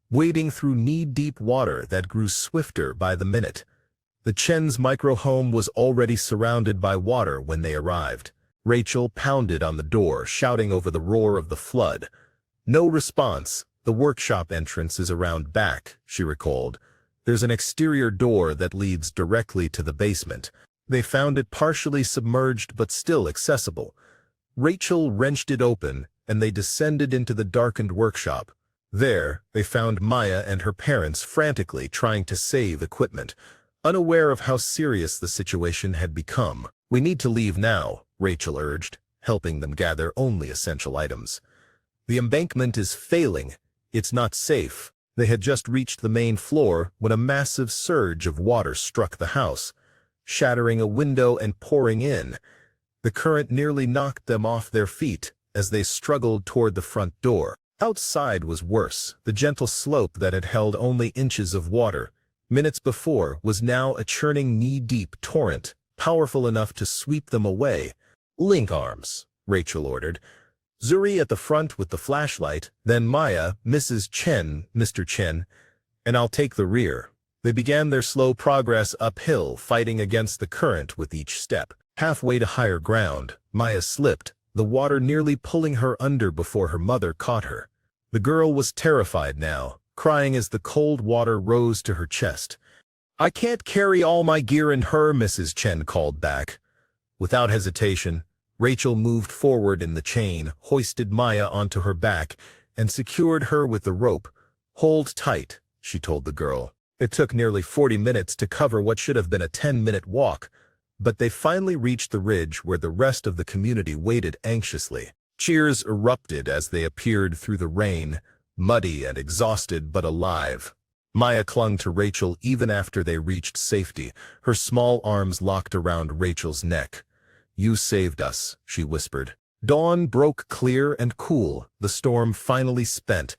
wading through knee-deep water that grew swifter by the minute. The Chen's micro-home was already surrounded by water when they arrived. Rachel pounded on the door, shouting over the roar of the flood. No response. The workshop entrance is around back, she recalled. There's an exterior door that leads directly to the basement. They found it partially submerged but still accessible. Rachel wrenched it open, and they descended into the darkened workshop. There, they found Maya and her parents frantically trying to save equipment, unaware of how serious the situation had become. We need to leave now, Rachel urged, helping them gather only essential items. The embankment is failing. It's not safe. They had just reached the main floor when a massive surge of water struck the house, shattering a window and pouring in. The current nearly knocked them off their feet as they struggled toward the front door. Outside was worse. The gentle slope that had held only inches of water minutes before was now a churning knee-deep torrent, powerful enough to sweep them away. Link arms, Rachel ordered. Zuri at the front with the flashlight, then Maya, Mrs. Chen, Mr. Chen, and I'll take the rear. They began their slow progress uphill, fighting against the current with each step. Halfway to higher ground, Maya slipped, the water nearly pulling her under before her mother caught her. The girl was terrified now, crying as the cold water rose to her chest. I can't carry all my gear and her, Mrs. Chen called back. Without hesitation, Rachel moved forward in the chain, hoisted Maya onto her back, and secured her with the rope. Hold tight, she told the girl. It took nearly 40 minutes to cover what should have been a 10-minute walk, but they finally reached the ridge where the rest of the community waited anxiously. Cheers erupted as they appeared through the rain, muddy and exhausted but alive. Maya clung to Rachel even after they reached safety, her small arms locked around Rachel's neck. You saved us, she whispered. Dawn broke clear and cool, the storm finally spent.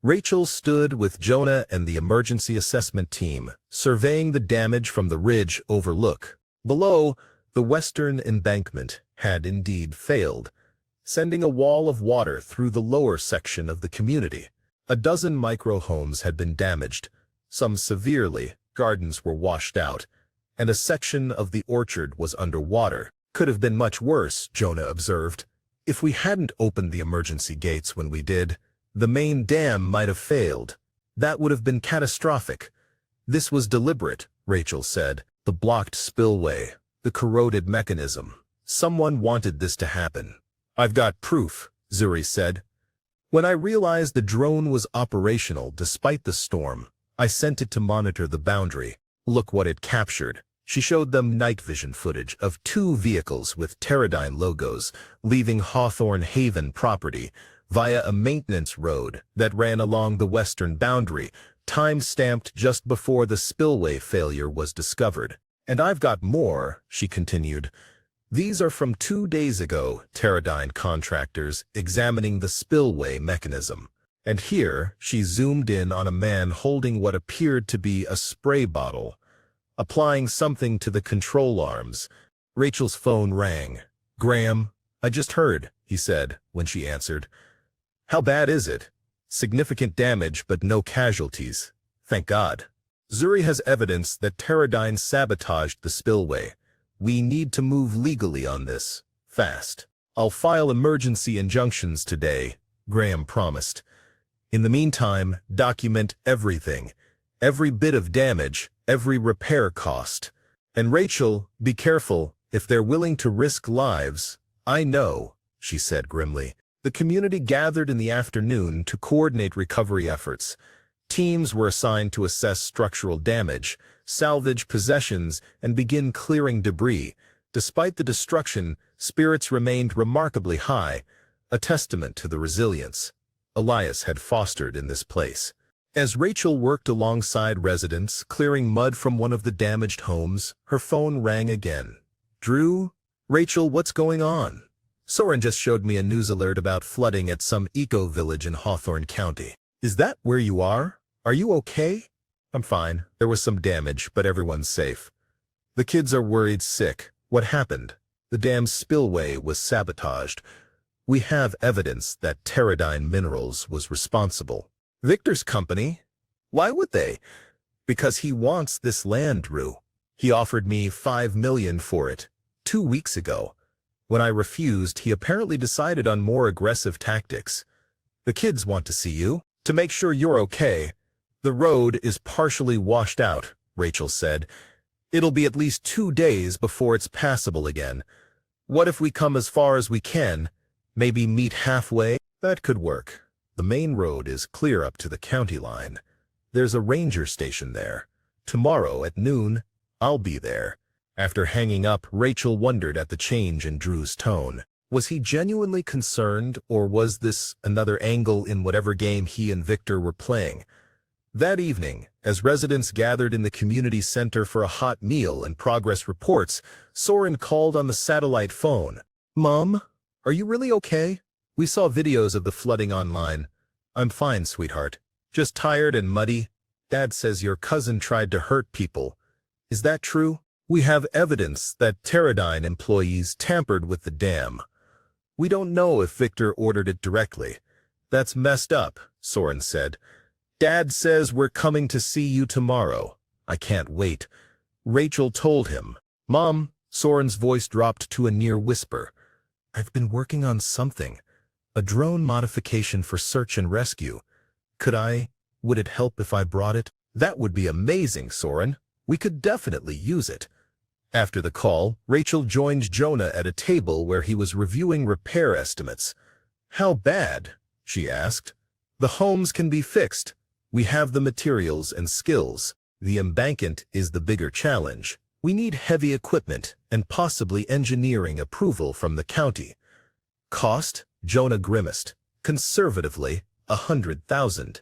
Rachel stood with Jonah and the emergency assessment team, surveying the damage from the ridge overlook. Below, the western embankment had indeed failed, sending a wall of water through the lower section of the community. A dozen micro-homes had been damaged, some severely, gardens were washed out, and a section of the orchard was underwater. Could have been much worse, Jonah observed. If we hadn't opened the emergency gates when we did, the main dam might have failed. That would have been catastrophic. This was deliberate, Rachel said. The blocked spillway, the corroded mechanism. Someone wanted this to happen. I've got proof, Zuri said. When I realized the drone was operational despite the storm, I sent it to monitor the boundary. Look what it captured. She showed them night vision footage of 2 vehicles with Teradyne logos leaving Hawthorne Haven property via a maintenance road that ran along the western boundary, time-stamped just before the spillway failure was discovered. "And I've got more," she continued. "These are from 2 days ago, Teradyne contractors examining the spillway mechanism." And here she zoomed in on a man holding what appeared to be a spray bottle, applying something to the control arms. Rachel's phone rang. "Graham, I just heard," he said when she answered. "How bad is it?" "Significant damage, but no casualties. Thank God." "Zuri has evidence that Teradyne sabotaged the spillway. We need to move legally on this, fast." "I'll file emergency injunctions today," Graham promised. "In the meantime, document everything. Every bit of damage, every repair cost. And Rachel, be careful, if they're willing to risk lives." "I know," she said grimly. The community gathered in the afternoon to coordinate recovery efforts. Teams were assigned to assess structural damage, salvage possessions, and begin clearing debris. Despite the destruction, spirits remained remarkably high, a testament to the resilience Elias had fostered in this place. As Rachel worked alongside residents clearing mud from one of the damaged homes, her phone rang again. "Drew? Rachel, what's going on?" "Soren just showed me a news alert about flooding at some eco-village in Hawthorne County." "Is that where you are? Are you okay?" "I'm fine. There was some damage, but everyone's safe." "The kids are worried sick. What happened?" "The dam spillway was sabotaged. We have evidence that Teradyne Minerals was responsible." "Victor's company? Why would they?" "Because he wants this land, Drew. He offered me $5 million for it 2 weeks ago. When I refused, he apparently decided on more aggressive tactics." "The kids want to see you, to make sure you're okay." "The road is partially washed out," Rachel said. "It'll be at least 2 days before it's passable again. What if we come as far as we can? Maybe meet halfway?" "That could work. The main road is clear up to the county line. There's a ranger station there. Tomorrow at noon, I'll be there." After hanging up, Rachel wondered at the change in Drew's tone. Was he genuinely concerned, or was this another angle in whatever game he and Victor were playing? That evening, as residents gathered in the community center for a hot meal and progress reports, Soren called on the satellite phone. "Mom, are you really okay? We saw videos of the flooding online." "I'm fine, sweetheart. Just tired and muddy. Dad says your cousin tried to hurt people. Is that true?" "We have evidence that Teradyne employees tampered with the dam. We don't know if Victor ordered it directly." "That's messed up," Soren said. "Dad says we're coming to see you tomorrow." "I can't wait." Rachel told him. "Mom," Soren's voice dropped to a near whisper. "I've been working on something. A drone modification for search and rescue. Would it help if I brought it?" "That would be amazing, Soren. We could definitely use it." After the call, Rachel joined Jonah at a table where he was reviewing repair estimates. "How bad?" she asked. "The homes can be fixed. We have the materials and skills. The embankment is the bigger challenge. We need heavy equipment and possibly engineering approval from the county." "Cost?" Jonah grimaced. "Conservatively, $100,000.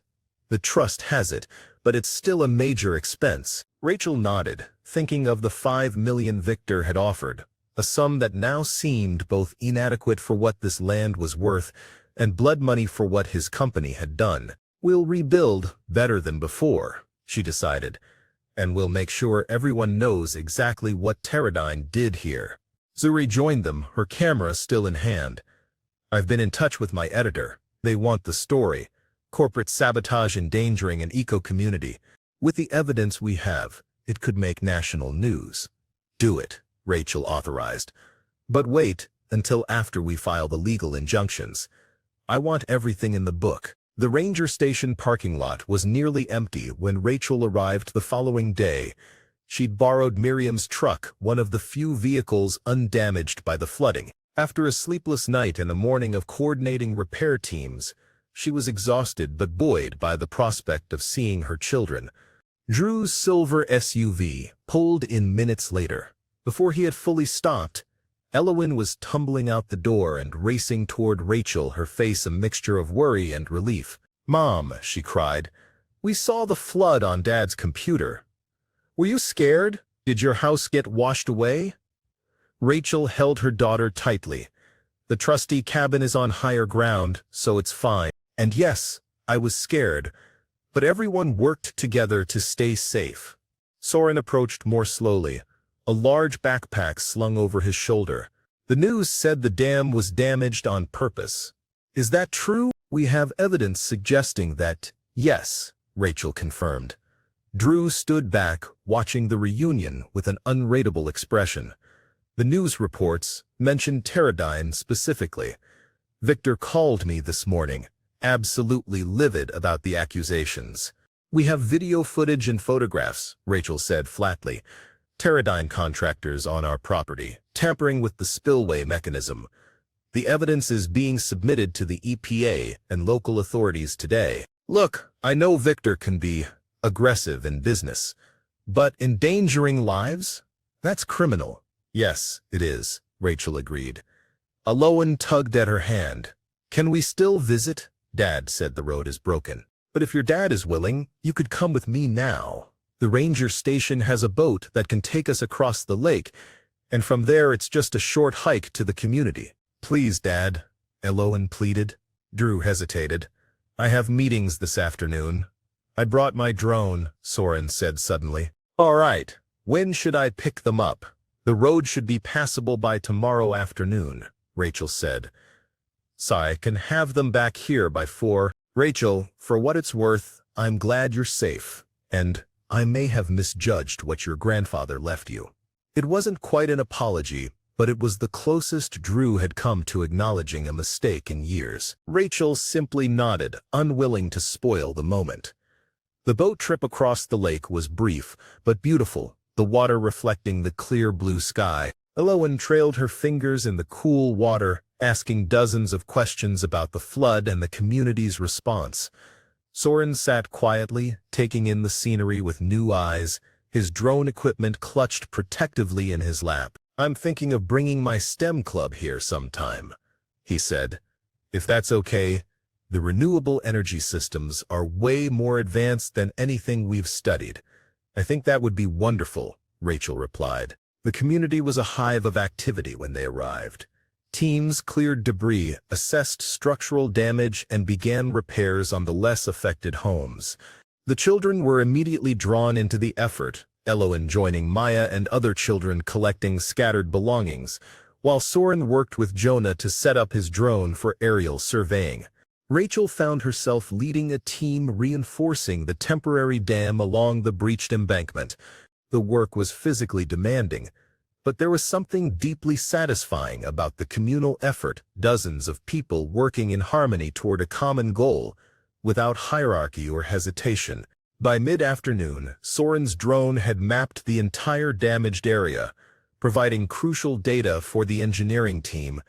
The trust has it, but it's still a major expense." Rachel nodded, thinking of the $5 million Victor had offered, a sum that now seemed both inadequate for what this land was worth and blood money for what his company had done. "We'll rebuild better than before," she decided, "and we'll make sure everyone knows exactly what Teradyne did here." Zuri joined them, her camera still in hand. "I've been in touch with my editor. They want the story. Corporate sabotage endangering an eco-community. With the evidence we have, it could make national news." "Do it," Rachel authorized. "But wait until after we file the legal injunctions. I want everything in the book." The ranger station parking lot was nearly empty when Rachel arrived the following day. She'd borrowed Miriam's truck, one of the few vehicles undamaged by the flooding. After a sleepless night and a morning of coordinating repair teams, she was exhausted but buoyed by the prospect of seeing her children. Drew's silver SUV pulled in minutes later. Before he had fully stopped, Elowen was tumbling out the door and racing toward Rachel, her face a mixture of worry and relief. "Mom," she cried, "we saw the flood on Dad's computer. Were you scared? Did your house get washed away?" Rachel held her daughter tightly. "The trusty cabin is on higher ground, so it's fine. And yes, I was scared, but everyone worked together to stay safe." Soren approached more slowly, a large backpack slung over his shoulder. "The news said the dam was damaged on purpose. Is that true?" "We have evidence suggesting that, yes," Rachel confirmed. Drew stood back, watching the reunion with an unreadable expression. The news reports mentioned Pterodyne specifically. "Victor called me this morning, absolutely livid about the accusations." "We have video footage and photographs," Rachel said flatly. "Pterodyne contractors on our property, tampering with the spillway mechanism. The evidence is being submitted to the EPA and local authorities today." "Look, I know Victor can be aggressive in business, but endangering lives? That's criminal." "Yes, it is," Rachel agreed. Elowen tugged at her hand. "Can we still visit?" "Dad said the road is broken. But if your dad is willing, you could come with me now. The ranger station has a boat that can take us across the lake, and from there it's just a short hike to the community." "Please, Dad," Elowen pleaded. Drew hesitated. "I have meetings this afternoon." "I brought my drone," Soren said suddenly. "All right, when should I pick them up?" "The road should be passable by tomorrow afternoon," Rachel said. "So I can have them back here by 4. "Rachel, for what it's worth, I'm glad you're safe, and I may have misjudged what your grandfather left you." It wasn't quite an apology, but it was the closest Drew had come to acknowledging a mistake in years. Rachel simply nodded, unwilling to spoil the moment. The boat trip across the lake was brief, but beautiful, the water reflecting the clear blue sky. Elowen trailed her fingers in the cool water, asking dozens of questions about the flood and the community's response. Soren sat quietly, taking in the scenery with new eyes, his drone equipment clutched protectively in his lap. "I'm thinking of bringing my STEM club here sometime," he said. "If that's okay. The renewable energy systems are way more advanced than anything we've studied." "I think that would be wonderful," Rachel replied. The community was a hive of activity when they arrived. Teams cleared debris, assessed structural damage, and began repairs on the less affected homes. The children were immediately drawn into the effort, Elowen joining Maya and other children collecting scattered belongings, while Soren worked with Jonah to set up his drone for aerial surveying. Rachel found herself leading a team reinforcing the temporary dam along the breached embankment. The work was physically demanding, but there was something deeply satisfying about the communal effort, dozens of people working in harmony toward a common goal, without hierarchy or hesitation. By mid-afternoon, Soren's drone had mapped the entire damaged area, providing crucial data for the engineering team.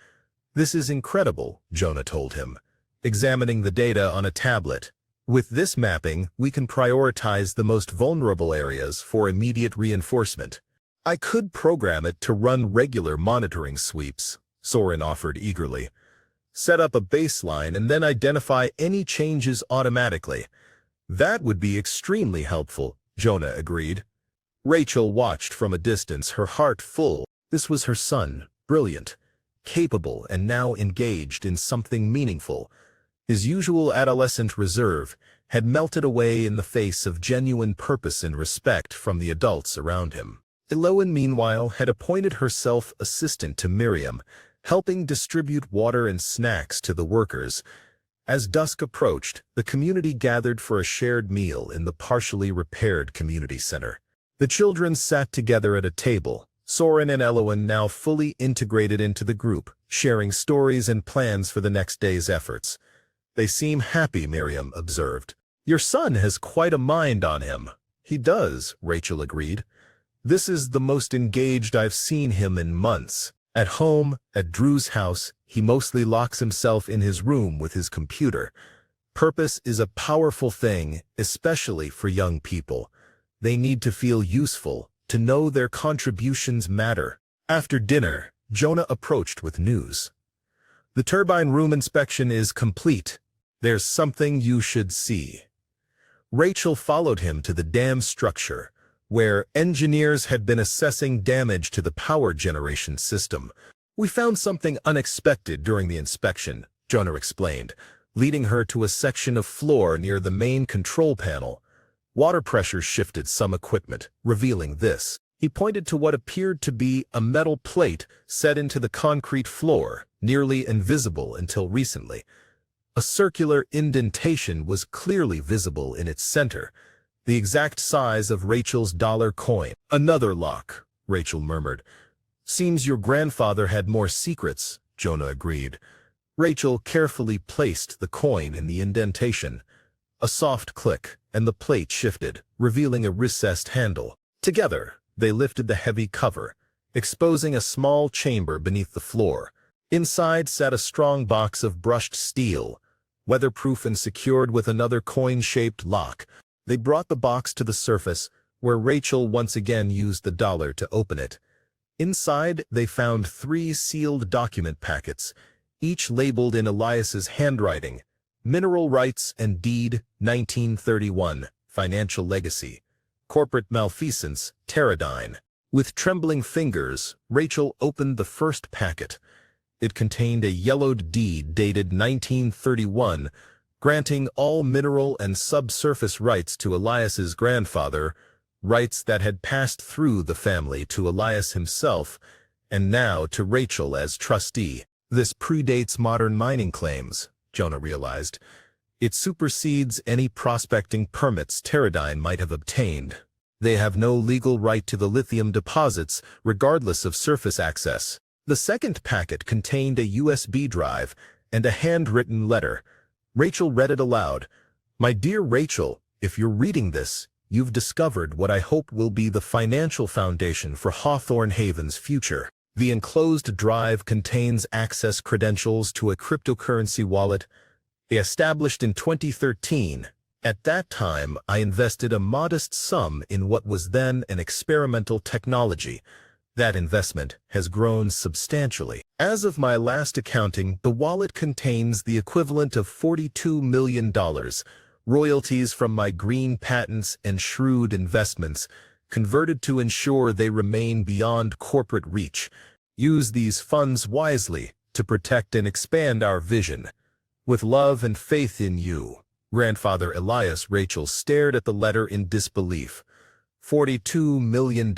"This is incredible," Jonah told him, examining the data on a tablet. "With this mapping, we can prioritize the most vulnerable areas for immediate reinforcement." "I could program it to run regular monitoring sweeps," Soren offered eagerly. "Set up a baseline and then identify any changes automatically." "That would be extremely helpful," Jonah agreed. Rachel watched from a distance, her heart full. This was her son, brilliant, capable, and now engaged in something meaningful. His usual adolescent reserve had melted away in the face of genuine purpose and respect from the adults around him. Elowen, meanwhile, had appointed herself assistant to Miriam, helping distribute water and snacks to the workers. As dusk approached, the community gathered for a shared meal in the partially repaired community center. The children sat together at a table, Soren and Elowen now fully integrated into the group, sharing stories and plans for the next day's efforts. "They seem happy," Miriam observed. "Your son has quite a mind on him." "He does," Rachel agreed. "This is the most engaged I've seen him in months. At home, at Drew's house, he mostly locks himself in his room with his computer. Purpose is a powerful thing, especially for young people. They need to feel useful, to know their contributions matter. After dinner, Jonah approached with news. The turbine room inspection is complete. There's something you should see. Rachel followed him to the dam structure, where engineers had been assessing damage to the power generation system. We found something unexpected during the inspection, Jonah explained, leading her to a section of floor near the main control panel. Water pressure shifted some equipment, revealing this. He pointed to what appeared to be a metal plate set into the concrete floor, nearly invisible until recently. A circular indentation was clearly visible in its center, the exact size of Rachel's dollar coin. Another lock, Rachel murmured. Seems your grandfather had more secrets, Jonah agreed. Rachel carefully placed the coin in the indentation. A soft click, and the plate shifted, revealing a recessed handle. Together, they lifted the heavy cover, exposing a small chamber beneath the floor. Inside sat a strong box of brushed steel, weatherproof and secured with another coin-shaped lock. They brought the box to the surface, where Rachel once again used the dollar to open it. Inside, they found 3 sealed document packets, each labeled in Elias's handwriting. Mineral rights and deed, 1931, financial legacy. Corporate malfeasance, Teradyne. With trembling fingers, Rachel opened the first packet. It contained a yellowed deed dated 1931, granting all mineral and subsurface rights to Elias's grandfather, rights that had passed through the family to Elias himself, and now to Rachel as trustee. This predates modern mining claims, Jonah realized. It supersedes any prospecting permits Teradyne might have obtained. They have no legal right to the lithium deposits, regardless of surface access. The second packet contained a USB drive and a handwritten letter. Rachel read it aloud. My dear Rachel, if you're reading this, you've discovered what I hope will be the financial foundation for Hawthorne Haven's future. The enclosed drive contains access credentials to a cryptocurrency wallet established in 2013. At that time, I invested a modest sum in what was then an experimental technology. That investment has grown substantially. As of my last accounting, the wallet contains the equivalent of $42 million, royalties from my green patents and shrewd investments, converted to ensure they remain beyond corporate reach. Use these funds wisely to protect and expand our vision. With love and faith in you, Grandfather Elias. Rachel stared at the letter in disbelief. $42 million?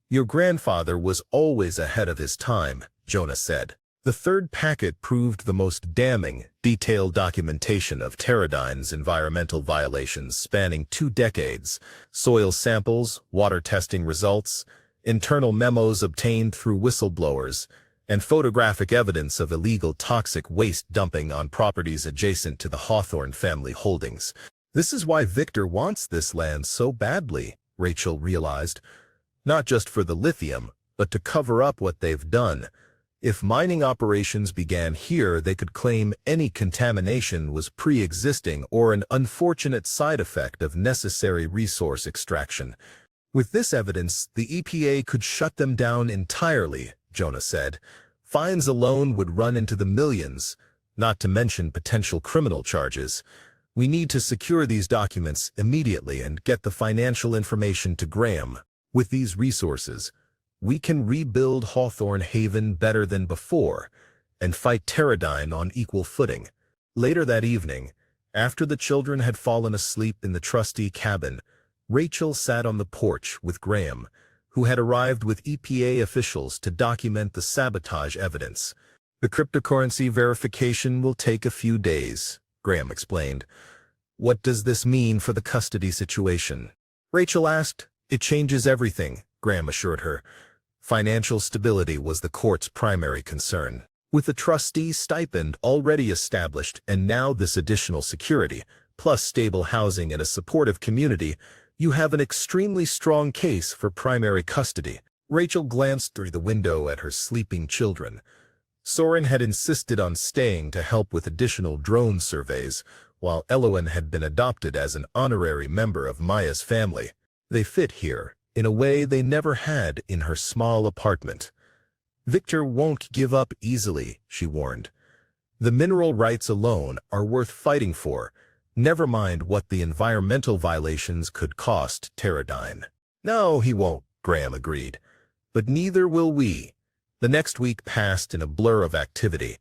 Your grandfather was always ahead of his time, Jonah said. The third packet proved the most damning, detailed documentation of Teradyne's environmental violations spanning 2 decades, soil samples, water testing results, internal memos obtained through whistleblowers, and photographic evidence of illegal toxic waste dumping on properties adjacent to the Hawthorne family holdings. This is why Victor wants this land so badly, Rachel realized. Not just for the lithium, but to cover up what they've done. If mining operations began here, they could claim any contamination was pre-existing or an unfortunate side effect of necessary resource extraction. With this evidence, the EPA could shut them down entirely, Jonah said. Fines alone would run into the millions, not to mention potential criminal charges. We need to secure these documents immediately and get the financial information to Graham. With these resources, we can rebuild Hawthorne Haven better than before and fight Teradyne on equal footing. Later that evening, after the children had fallen asleep in the trustee cabin, Rachel sat on the porch with Graham, who had arrived with EPA officials to document the sabotage evidence. The cryptocurrency verification will take a few days, Graham explained. What does this mean for the custody situation? Rachel asked. It changes everything, Graham assured her. Financial stability was the court's primary concern. With the trustee stipend already established and now this additional security, plus stable housing and a supportive community, you have an extremely strong case for primary custody. Rachel glanced through the window at her sleeping children. Soren had insisted on staying to help with additional drone surveys, while Eloan had been adopted as an honorary member of Maya's family. They fit here, in a way they never had in her small apartment. Victor won't give up easily, she warned. The mineral rights alone are worth fighting for, never mind what the environmental violations could cost Teradyne. No, he won't, Graham agreed. But neither will we. The next week passed in a blur of activity.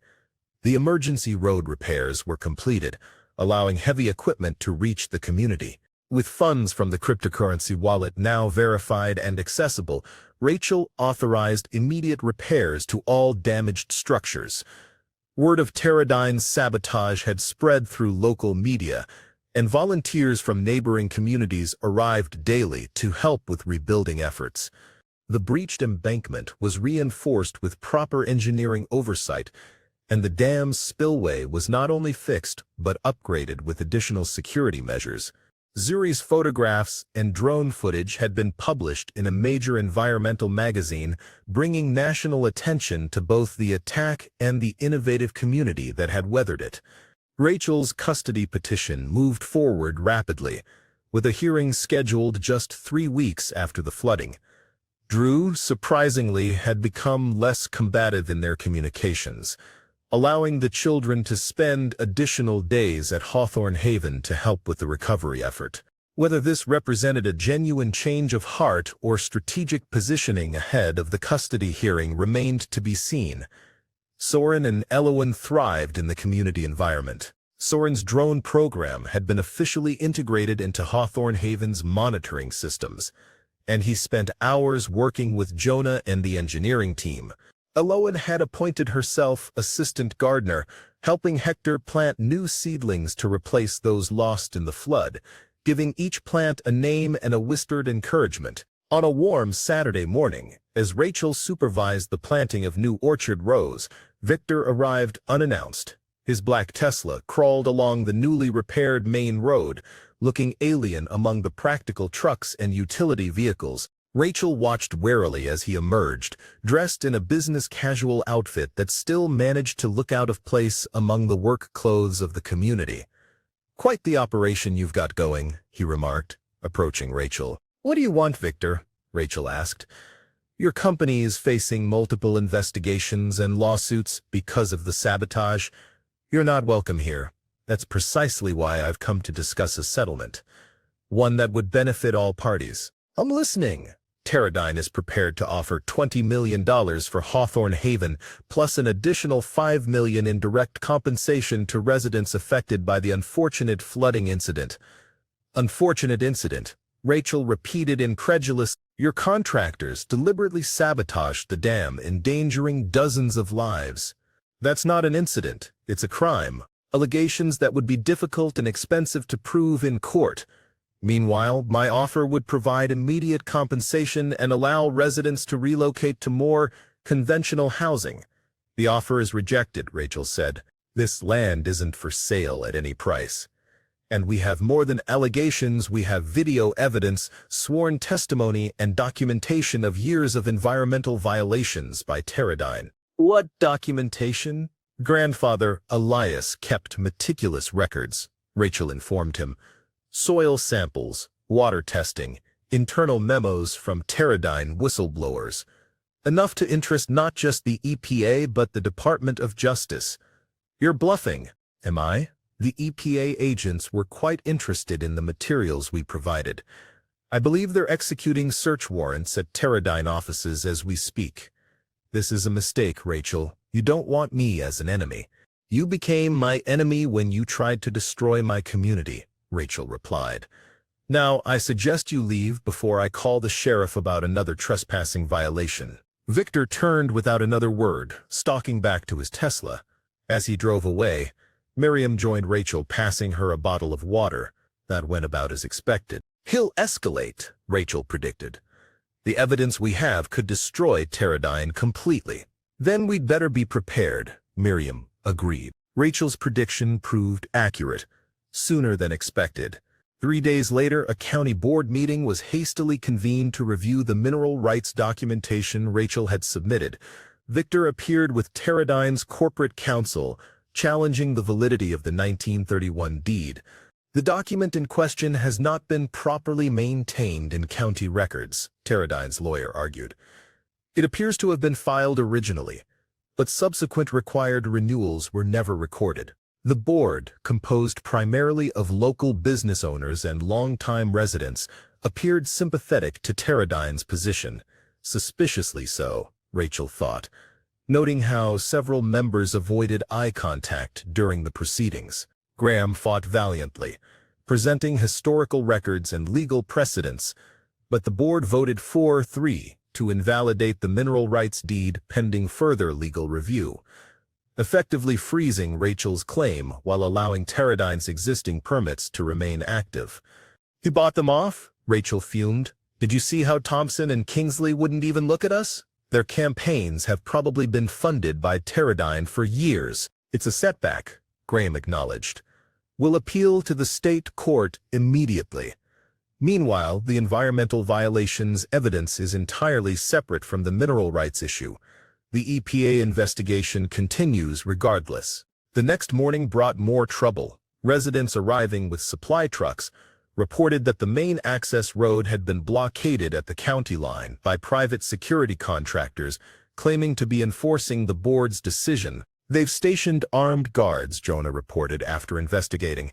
The emergency road repairs were completed, allowing heavy equipment to reach the community. With funds from the cryptocurrency wallet now verified and accessible, Rachel authorized immediate repairs to all damaged structures. Word of Teradyne's sabotage had spread through local media, and volunteers from neighboring communities arrived daily to help with rebuilding efforts. The breached embankment was reinforced with proper engineering oversight, and the dam's spillway was not only fixed but upgraded with additional security measures. Zuri's photographs and drone footage had been published in a major environmental magazine, bringing national attention to both the attack and the innovative community that had weathered it. Rachel's custody petition moved forward rapidly, with a hearing scheduled just 3 weeks after the flooding. Drew, surprisingly, had become less combative in their communications, allowing the children to spend additional days at Hawthorne Haven to help with the recovery effort. Whether this represented a genuine change of heart or strategic positioning ahead of the custody hearing remained to be seen. Soren and Elowen thrived in the community environment. Soren's drone program had been officially integrated into Hawthorne Haven's monitoring systems, and he spent hours working with Jonah and the engineering team. Elowen had appointed herself assistant gardener, helping Hector plant new seedlings to replace those lost in the flood, giving each plant a name and a whispered encouragement. On a warm Saturday morning, as Rachel supervised the planting of new orchard rows, Victor arrived unannounced. His black Tesla crawled along the newly repaired main road, looking alien among the practical trucks and utility vehicles. Rachel watched warily as he emerged, dressed in a business-casual outfit that still managed to look out of place among the work clothes of the community. "Quite the operation you've got going," he remarked, approaching Rachel. "What do you want, Victor?" Rachel asked. "Your company is facing multiple investigations and lawsuits because of the sabotage. You're not welcome here. That's precisely why I've come to discuss a settlement, one that would benefit all parties." "I'm listening." Teradyne is prepared to offer $20 million for Hawthorne Haven, plus an additional $5 million in direct compensation to residents affected by the unfortunate flooding incident. "Unfortunate incident," Rachel repeated incredulous. "Your contractors deliberately sabotaged the dam, endangering dozens of lives. That's not an incident, it's a crime. Allegations that would be difficult and expensive to prove in court. Meanwhile, my offer would provide immediate compensation and allow residents to relocate to more conventional housing." "The offer is rejected," Rachel said. "This land isn't for sale at any price. And we have more than allegations, we have video evidence, sworn testimony, and documentation of years of environmental violations by Teradyne." "What documentation?" "Grandfather Elias kept meticulous records," Rachel informed him. "Soil samples, water testing, internal memos from Teradyne whistleblowers. Enough to interest not just the EPA but the Department of Justice." "You're bluffing." "Am I?" "The EPA agents were quite interested in the materials we provided. I believe they're executing search warrants at Teradyne offices as we speak." "This is a mistake, Rachel. You don't want me as an enemy. You became my enemy when you tried to destroy my community," Rachel replied. "Now, I suggest you leave before I call the sheriff about another trespassing violation." Victor turned without another word, stalking back to his Tesla. As he drove away, Miriam joined Rachel, passing her a bottle of water. That went about as expected. "He'll escalate," Rachel predicted. "The evidence we have could destroy Teradyne completely." "Then we'd better be prepared," Miriam agreed. Rachel's prediction proved accurate, sooner than expected. 3 days later, a county board meeting was hastily convened to review the mineral rights documentation Rachel had submitted. Victor appeared with Teradyne's corporate counsel, challenging the validity of the 1931 deed. The document in question has not been properly maintained in county records, Teradyne's lawyer argued. It appears to have been filed originally, but subsequent required renewals were never recorded. The board, composed primarily of local business owners and longtime residents, appeared sympathetic to Teradyne's position, suspiciously so, Rachel thought, noting how several members avoided eye contact during the proceedings. Graham fought valiantly, presenting historical records and legal precedents, but the board voted 4-3 to invalidate the mineral rights deed pending further legal review, effectively freezing Rachel's claim while allowing Teradyne's existing permits to remain active. "You bought them off?" Rachel fumed. "Did you see how Thompson and Kingsley wouldn't even look at us? Their campaigns have probably been funded by Teradyne for years." "It's a setback," Graham acknowledged. "We'll appeal to the state court immediately." Meanwhile, the environmental violations evidence is entirely separate from the mineral rights issue. The EPA investigation continues regardless. The next morning brought more trouble. Residents arriving with supply trucks reported that the main access road had been blockaded at the county line by private security contractors claiming to be enforcing the board's decision. "They've stationed armed guards," Jonah reported after investigating.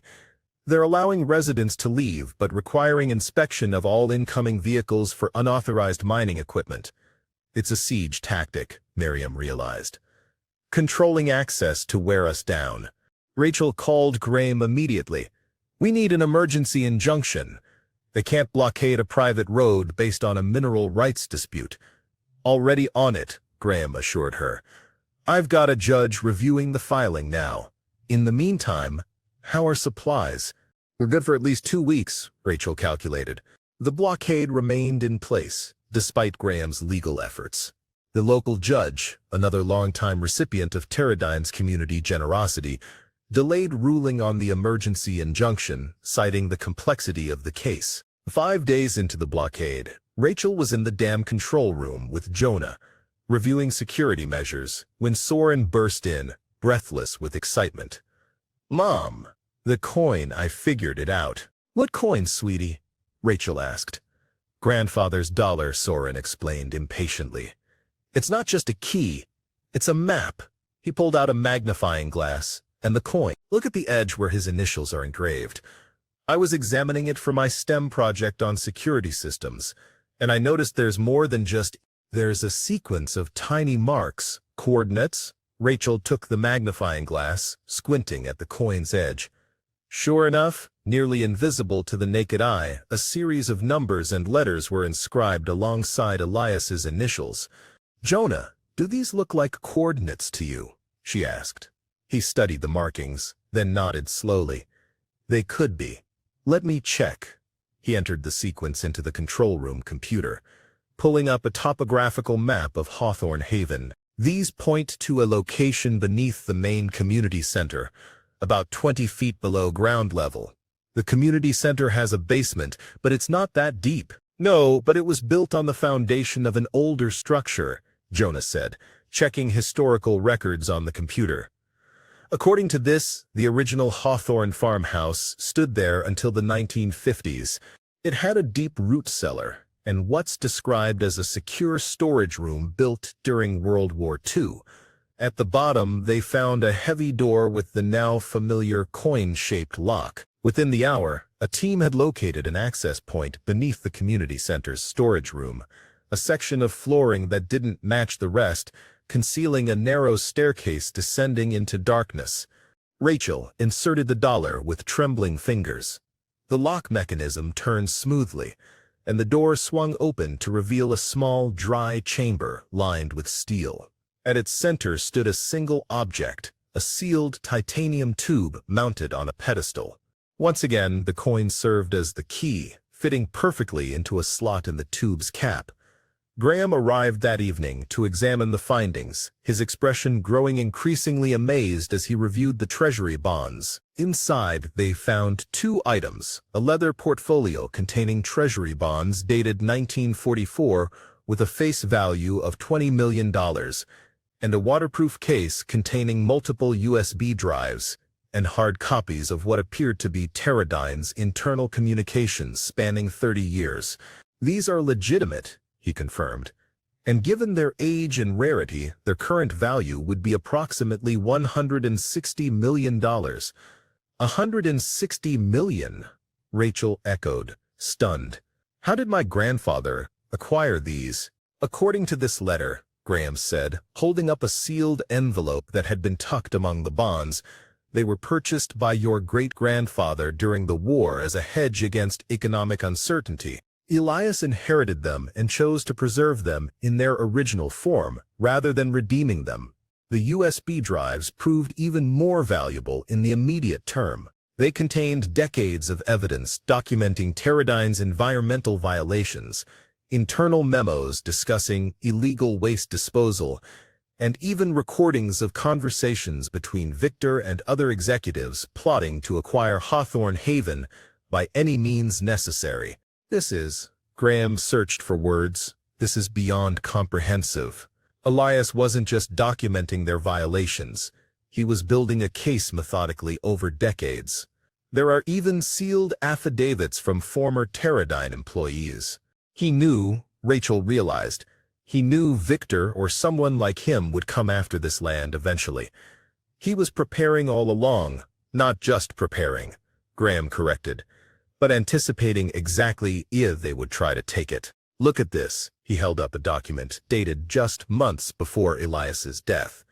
"They're allowing residents to leave but requiring inspection of all incoming vehicles for unauthorized mining equipment." "It's a siege tactic," Miriam realized. "Controlling access to wear us down." Rachel called Graham immediately. "We need an emergency injunction. They can't blockade a private road based on a mineral rights dispute." "Already on it," Graham assured her. "I've got a judge reviewing the filing now. In the meantime, how are supplies?" "We're good for at least 2 weeks," Rachel calculated. The blockade remained in place, despite Graham's legal efforts. The local judge, another longtime recipient of Teradyne's community generosity, delayed ruling on the emergency injunction, citing the complexity of the case. 5 days into the blockade, Rachel was in the dam control room with Jonah, reviewing security measures, when Soren burst in, breathless with excitement. "Mom, the coin, I figured it out." "What coin, sweetie?" Rachel asked. "Grandfather's dollar," Soren explained impatiently. "It's not just a key, it's a map." He pulled out a magnifying glass, and the coin. "Look at the edge where his initials are engraved. I was examining it for my STEM project on security systems, and I noticed there's more than just. There's a sequence of tiny marks, coordinates." Rachel took the magnifying glass, squinting at the coin's edge. Sure enough, nearly invisible to the naked eye, a series of numbers and letters were inscribed alongside Elias's initials. "Jonah, do these look like coordinates to you?" she asked. He studied the markings, then nodded slowly. "They could be. Let me check." He entered the sequence into the control room computer, pulling up a topographical map of Hawthorne Haven. "These point to a location beneath the main community center, about 20 feet below ground level. The community center has a basement, but it's not that deep." "No, but it was built on the foundation of an older structure," Jonah said, checking historical records on the computer. "According to this, the original Hawthorne farmhouse stood there until the 1950s. It had a deep root cellar and what's described as a secure storage room built during World War II. At the bottom, they found a heavy door with the now familiar coin-shaped lock. Within the hour, a team had located an access point beneath the community center's storage room, a section of flooring that didn't match the rest, concealing a narrow staircase descending into darkness. Rachel inserted the dollar with trembling fingers. The lock mechanism turned smoothly, and the door swung open to reveal a small, dry chamber lined with steel. At its center stood a single object, a sealed titanium tube mounted on a pedestal. Once again, the coin served as the key, fitting perfectly into a slot in the tube's cap. Graham arrived that evening to examine the findings, his expression growing increasingly amazed as he reviewed the treasury bonds. Inside, they found 2 items, a leather portfolio containing treasury bonds dated 1944 with a face value of $20 million, and a waterproof case containing multiple USB drives, and hard copies of what appeared to be Pteradyne's internal communications spanning 30 years. These are legitimate, he confirmed, and given their age and rarity, their current value would be approximately $160 million. $160 million, Rachel echoed, stunned. How did my grandfather acquire these? According to this letter, Graham said, holding up a sealed envelope that had been tucked among the bonds, they were purchased by your great-grandfather during the war as a hedge against economic uncertainty. Elias inherited them and chose to preserve them in their original form, rather than redeeming them. The USB drives proved even more valuable in the immediate term. They contained decades of evidence documenting Pteradyne's environmental violations, internal memos discussing illegal waste disposal, and even recordings of conversations between Victor and other executives plotting to acquire Hawthorne Haven by any means necessary. Graham searched for words, this is beyond comprehensive. Elias wasn't just documenting their violations, he was building a case methodically over decades. There are even sealed affidavits from former Pteradyne employees. He knew, Rachel realized, he knew Victor or someone like him would come after this land eventually. He was preparing all along, not just preparing, Graham corrected, but anticipating exactly if they would try to take it. Look at this, he held up a document dated just months before Elias's death.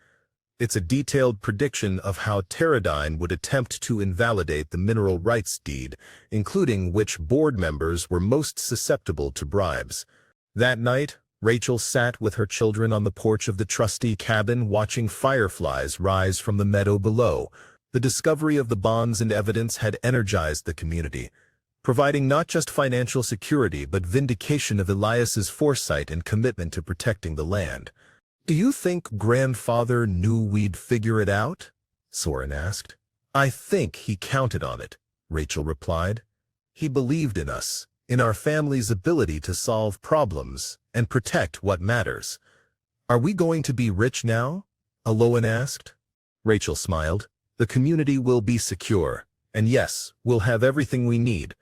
It's a detailed prediction of how Pteradyne would attempt to invalidate the mineral rights deed, including which board members were most susceptible to bribes. That night, Rachel sat with her children on the porch of the trustee cabin watching fireflies rise from the meadow below. The discovery of the bonds and evidence had energized the community, providing not just financial security but vindication of Elias's foresight and commitment to protecting the land. "Do you think grandfather knew we'd figure it out?" Soren asked. "I think he counted on it," Rachel replied. "He believed in us, in our family's ability to solve problems and protect what matters." "Are we going to be rich now?" Aloan asked. Rachel smiled. "The community will be secure, and yes, we'll have everything we need,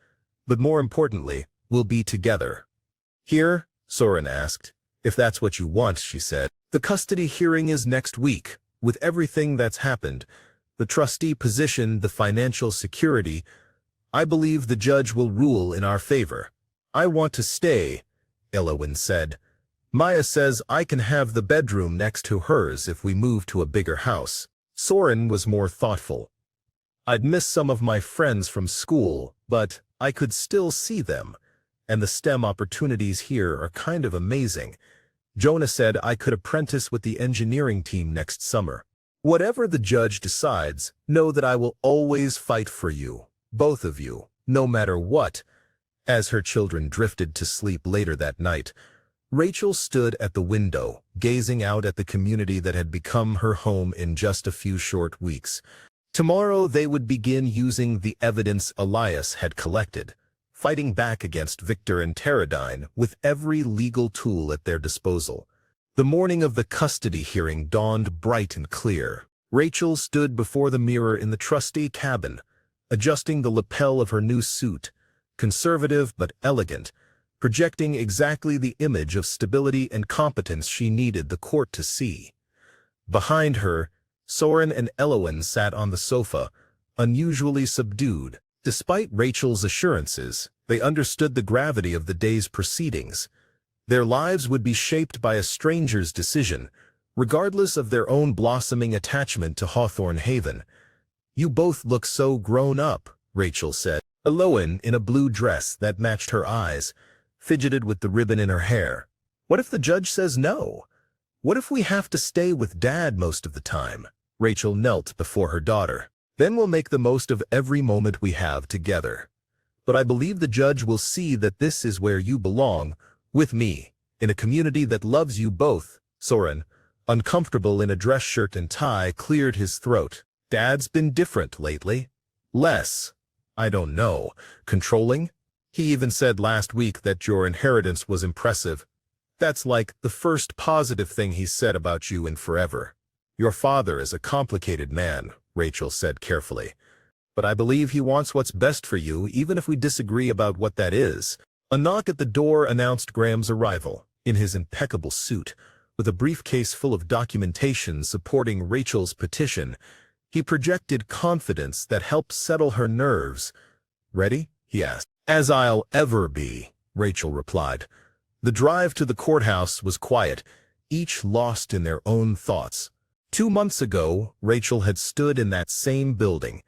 but more importantly, we'll be together." "Here?" Soren asked. "If that's what you want," she said. "The custody hearing is next week. With everything that's happened, the trustee position, the financial security, I believe the judge will rule in our favor." "I want to stay," Aloan said. "Maya says I can have the bedroom next to hers if we move to a bigger house." Soren was more thoughtful. "I'd miss some of my friends from school, but I could still see them, and the STEM opportunities here are kind of amazing. Jonah said I could apprentice with the engineering team next summer. Whatever the judge decides, know that I will always fight for you, both of you, no matter what." As her children drifted to sleep later that night, Rachel stood at the window, gazing out at the community that had become her home in just a few short weeks. Tomorrow they would begin using the evidence Elias had collected, fighting back against Victor and Pteradyne with every legal tool at their disposal. The morning of the custody hearing dawned bright and clear. Rachel stood before the mirror in the trustee cabin, adjusting the lapel of her new suit, conservative but elegant, projecting exactly the image of stability and competence she needed the court to see. Behind her, Soren and Aloan sat on the sofa, unusually subdued. Despite Rachel's assurances, they understood the gravity of the day's proceedings. Their lives would be shaped by a stranger's decision, regardless of their own blossoming attachment to Hawthorne Haven. "You both look so grown up," Rachel said. Aloan, in a blue dress that matched her eyes, fidgeted with the ribbon in her hair. "What if the judge says no? What if we have to stay with Dad most of the time?" Rachel knelt before her daughter. "Then we'll make the most of every moment we have together. But I believe the judge will see that this is where you belong, with me, in a community that loves you both." Soren, uncomfortable in a dress shirt and tie, cleared his throat. "Dad's been different lately. Less, I don't know, controlling? He even said last week that your inheritance was impressive. That's like the first positive thing he's said about you in forever. Your father is a complicated man," Rachel said carefully. "But I believe he wants what's best for you, even if we disagree about what that is." A knock at the door announced Graham's arrival, in his impeccable suit, with a briefcase full of documentation supporting Rachel's petition. He projected confidence that helped settle her nerves. "Ready?" he asked. "As I'll ever be," Rachel replied. The drive to the courthouse was quiet, each lost in their own thoughts. 2 months ago, Rachel had stood in that same building,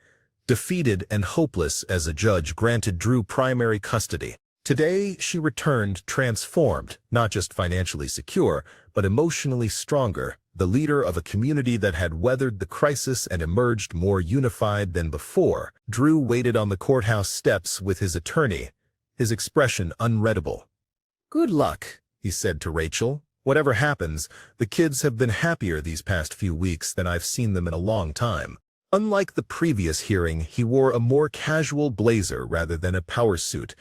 defeated and hopeless as a judge granted Drew primary custody. Today, she returned transformed, not just financially secure, but emotionally stronger, the leader of a community that had weathered the crisis and emerged more unified than before. Drew waited on the courthouse steps with his attorney, his expression unreadable. "Good luck," he said to Rachel. "Whatever happens, the kids have been happier these past few weeks than I've seen them in a long time." Unlike the previous hearing, he wore a more casual blazer rather than a power suit,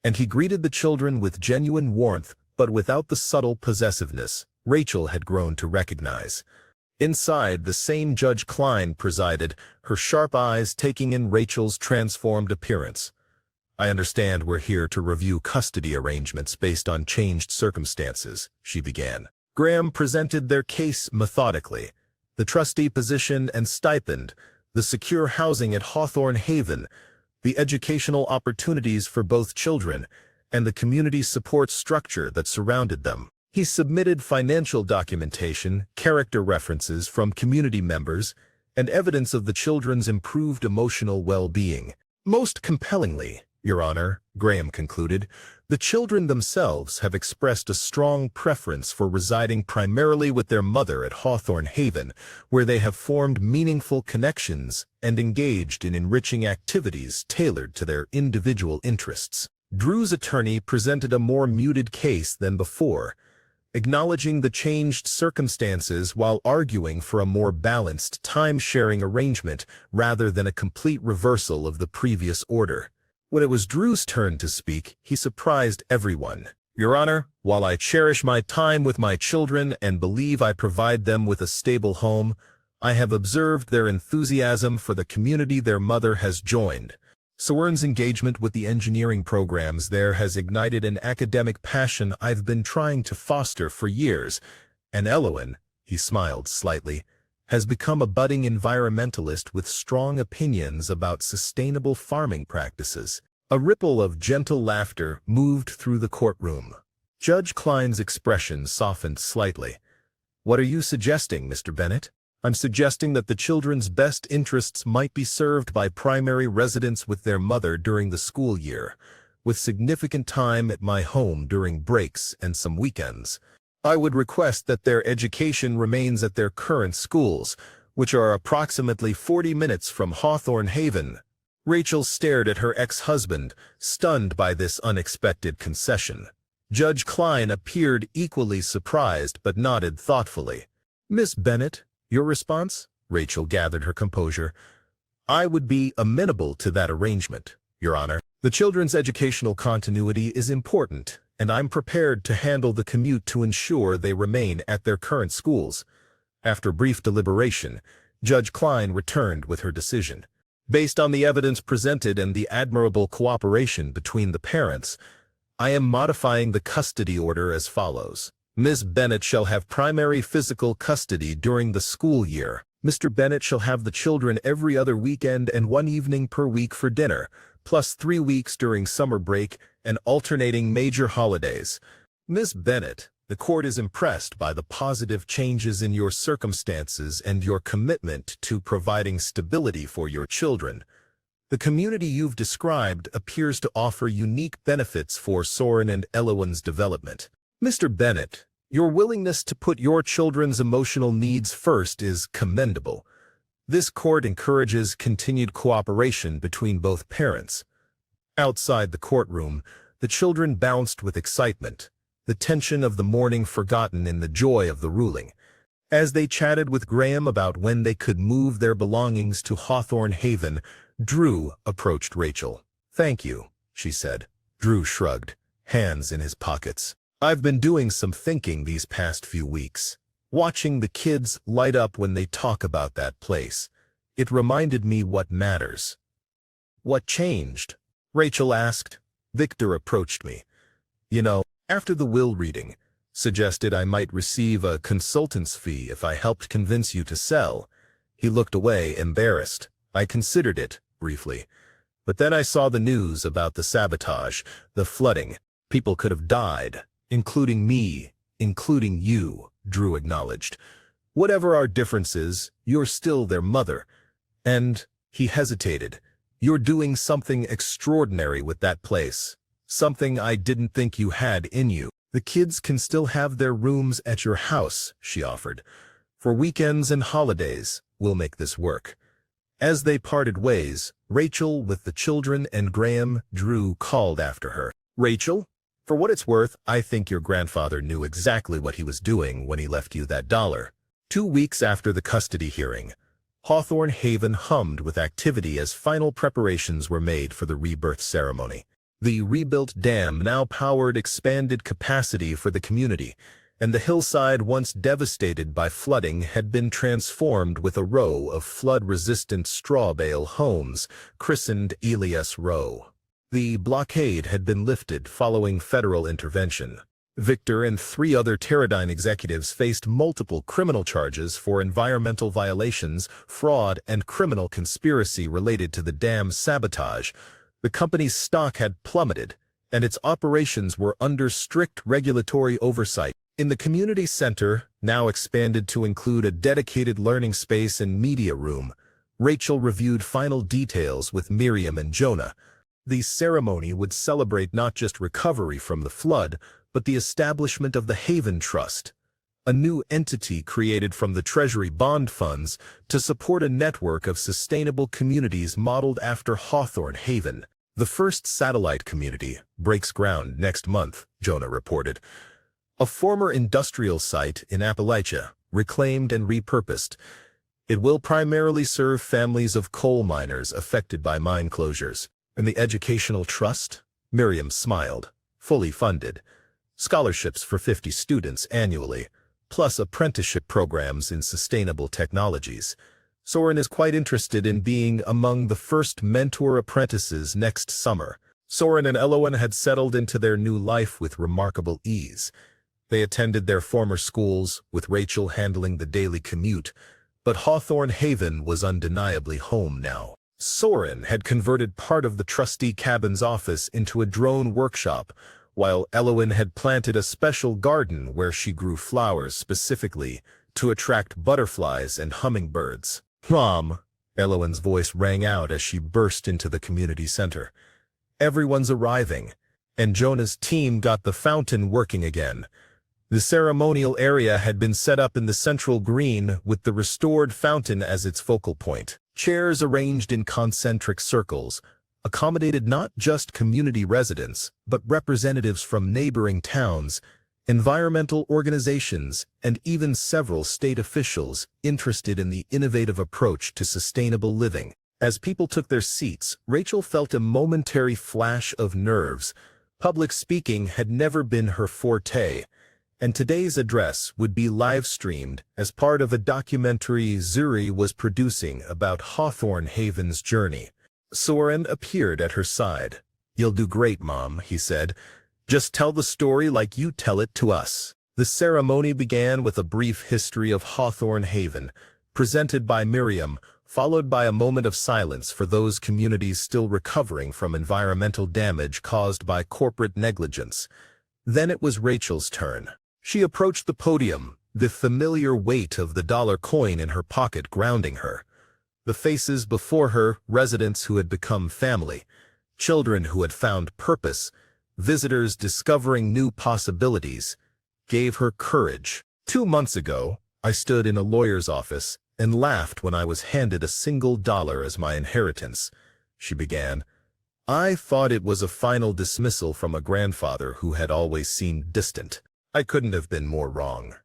and he greeted the children with genuine warmth, but without the subtle possessiveness Rachel had grown to recognize. Inside, the same Judge Klein presided, her sharp eyes taking in Rachel's transformed appearance. "I understand we're here to review custody arrangements based on changed circumstances," she began. Graham presented their case methodically. The trustee position and stipend, the secure housing at Hawthorne Haven, the educational opportunities for both children, and the community support structure that surrounded them. He submitted financial documentation, character references from community members, and evidence of the children's improved emotional well-being. "Most compellingly, Your Honor," Graham concluded, "the children themselves have expressed a strong preference for residing primarily with their mother at Hawthorne Haven, where they have formed meaningful connections and engaged in enriching activities tailored to their individual interests." Drew's attorney presented a more muted case than before, acknowledging the changed circumstances while arguing for a more balanced time-sharing arrangement rather than a complete reversal of the previous order. When it was Drew's turn to speak, he surprised everyone. "Your Honor, while I cherish my time with my children and believe I provide them with a stable home, I have observed their enthusiasm for the community their mother has joined. Soren's engagement with the engineering programs there has ignited an academic passion I've been trying to foster for years, and Elowen," he smiled slightly, "has become a budding environmentalist with strong opinions about sustainable farming practices." A ripple of gentle laughter moved through the courtroom. Judge Klein's expression softened slightly. "What are you suggesting, Mr. Bennett?" "I'm suggesting that the children's best interests might be served by primary residence with their mother during the school year, with significant time at my home during breaks and some weekends. I would request that their education remains at their current schools, which are approximately 40 minutes from Hawthorne Haven." Rachel stared at her ex-husband, stunned by this unexpected concession. Judge Klein appeared equally surprised but nodded thoughtfully. "Miss Bennett, your response?" Rachel gathered her composure. "I would be amenable to that arrangement, Your Honor. The children's educational continuity is important, and I'm prepared to handle the commute to ensure they remain at their current schools." After brief deliberation, Judge Klein returned with her decision. "Based on the evidence presented and the admirable cooperation between the parents, I am modifying the custody order as follows. Ms. Bennett shall have primary physical custody during the school year. Mr. Bennett shall have the children every other weekend and 1 evening per week for dinner, plus 3 weeks during summer break and alternating major holidays. Ms. Bennett, the court is impressed by the positive changes in your circumstances and your commitment to providing stability for your children. The community you've described appears to offer unique benefits for Soren and Elowen's development. Mr. Bennett, your willingness to put your children's emotional needs first is commendable. This court encourages continued cooperation between both parents." Outside the courtroom, the children bounced with excitement, the tension of the morning forgotten in the joy of the ruling. As they chatted with Graham about when they could move their belongings to Hawthorne Haven, Drew approached Rachel. "Thank you," she said. Drew shrugged, hands in his pockets. "I've been doing some thinking these past few weeks, watching the kids light up when they talk about that place. It reminded me what matters. What changed? Rachel asked. Victor approached me. You know, after the will reading, suggested I might receive a consultant's fee if I helped convince you to sell. He looked away, embarrassed. I considered it, briefly. But then I saw the news about the sabotage, the flooding. People could have died, including me, including you, Drew acknowledged. Whatever our differences, you're still their mother. And, he hesitated, you're doing something extraordinary with that place. Something I didn't think you had in you. The kids can still have their rooms at your house, she offered. For weekends and holidays, we'll make this work. As they parted ways, Rachel with the children and Graham, Drew called after her. Rachel, for what it's worth, I think your grandfather knew exactly what he was doing when he left you that $1. 2 weeks after the custody hearing, Hawthorne Haven hummed with activity as final preparations were made for the rebirth ceremony. The rebuilt dam now powered expanded capacity for the community, and the hillside once devastated by flooding had been transformed with a row of flood-resistant straw bale homes, christened Elias Row. The blockade had been lifted following federal intervention. Victor and 3 other Teradyne executives faced multiple criminal charges for environmental violations, fraud, and criminal conspiracy related to the dam's sabotage. The company's stock had plummeted, and its operations were under strict regulatory oversight. In the community center, now expanded to include a dedicated learning space and media room, Rachel reviewed final details with Miriam and Jonah. The ceremony would celebrate not just recovery from the flood, but the establishment of the Haven Trust, a new entity created from the Treasury bond funds to support a network of sustainable communities modeled after Hawthorne Haven. The first satellite community breaks ground next month, Jonah reported. A former industrial site in Appalachia, reclaimed and repurposed. It will primarily serve families of coal miners affected by mine closures. And the educational trust? Miriam smiled. Fully funded. Scholarships for 50 students annually, plus apprenticeship programs in sustainable technologies. Soren is quite interested in being among the first mentor apprentices next summer. Soren and Elowen had settled into their new life with remarkable ease. They attended their former schools, with Rachel handling the daily commute, but Hawthorne Haven was undeniably home now. Soren had converted part of the trustee cabin's office into a drone workshop, while Elowen had planted a special garden where she grew flowers specifically to attract butterflies and hummingbirds. Mom, Elowen's voice rang out as she burst into the community center. Everyone's arriving, and Jonah's team got the fountain working again. The ceremonial area had been set up in the central green with the restored fountain as its focal point. Chairs arranged in concentric circles accommodated not just community residents, but representatives from neighboring towns, environmental organizations, and even several state officials interested in the innovative approach to sustainable living. As people took their seats, Rachel felt a momentary flash of nerves. Public speaking had never been her forte, and today's address would be live-streamed as part of a documentary Zuri was producing about Hawthorne Haven's journey. Soren appeared at her side. "You'll do great, Mom," he said. "Just tell the story like you tell it to us." The ceremony began with a brief history of Hawthorne Haven, presented by Miriam, followed by a moment of silence for those communities still recovering from environmental damage caused by corporate negligence. Then it was Rachel's turn. She approached the podium, the familiar weight of the dollar coin in her pocket grounding her. The faces before her, residents who had become family, children who had found purpose, visitors discovering new possibilities, gave her courage. 2 months ago, I stood in a lawyer's office and laughed when I was handed a single dollar as my inheritance, she began. I thought it was a final dismissal from a grandfather who had always seemed distant. I couldn't have been more wrong.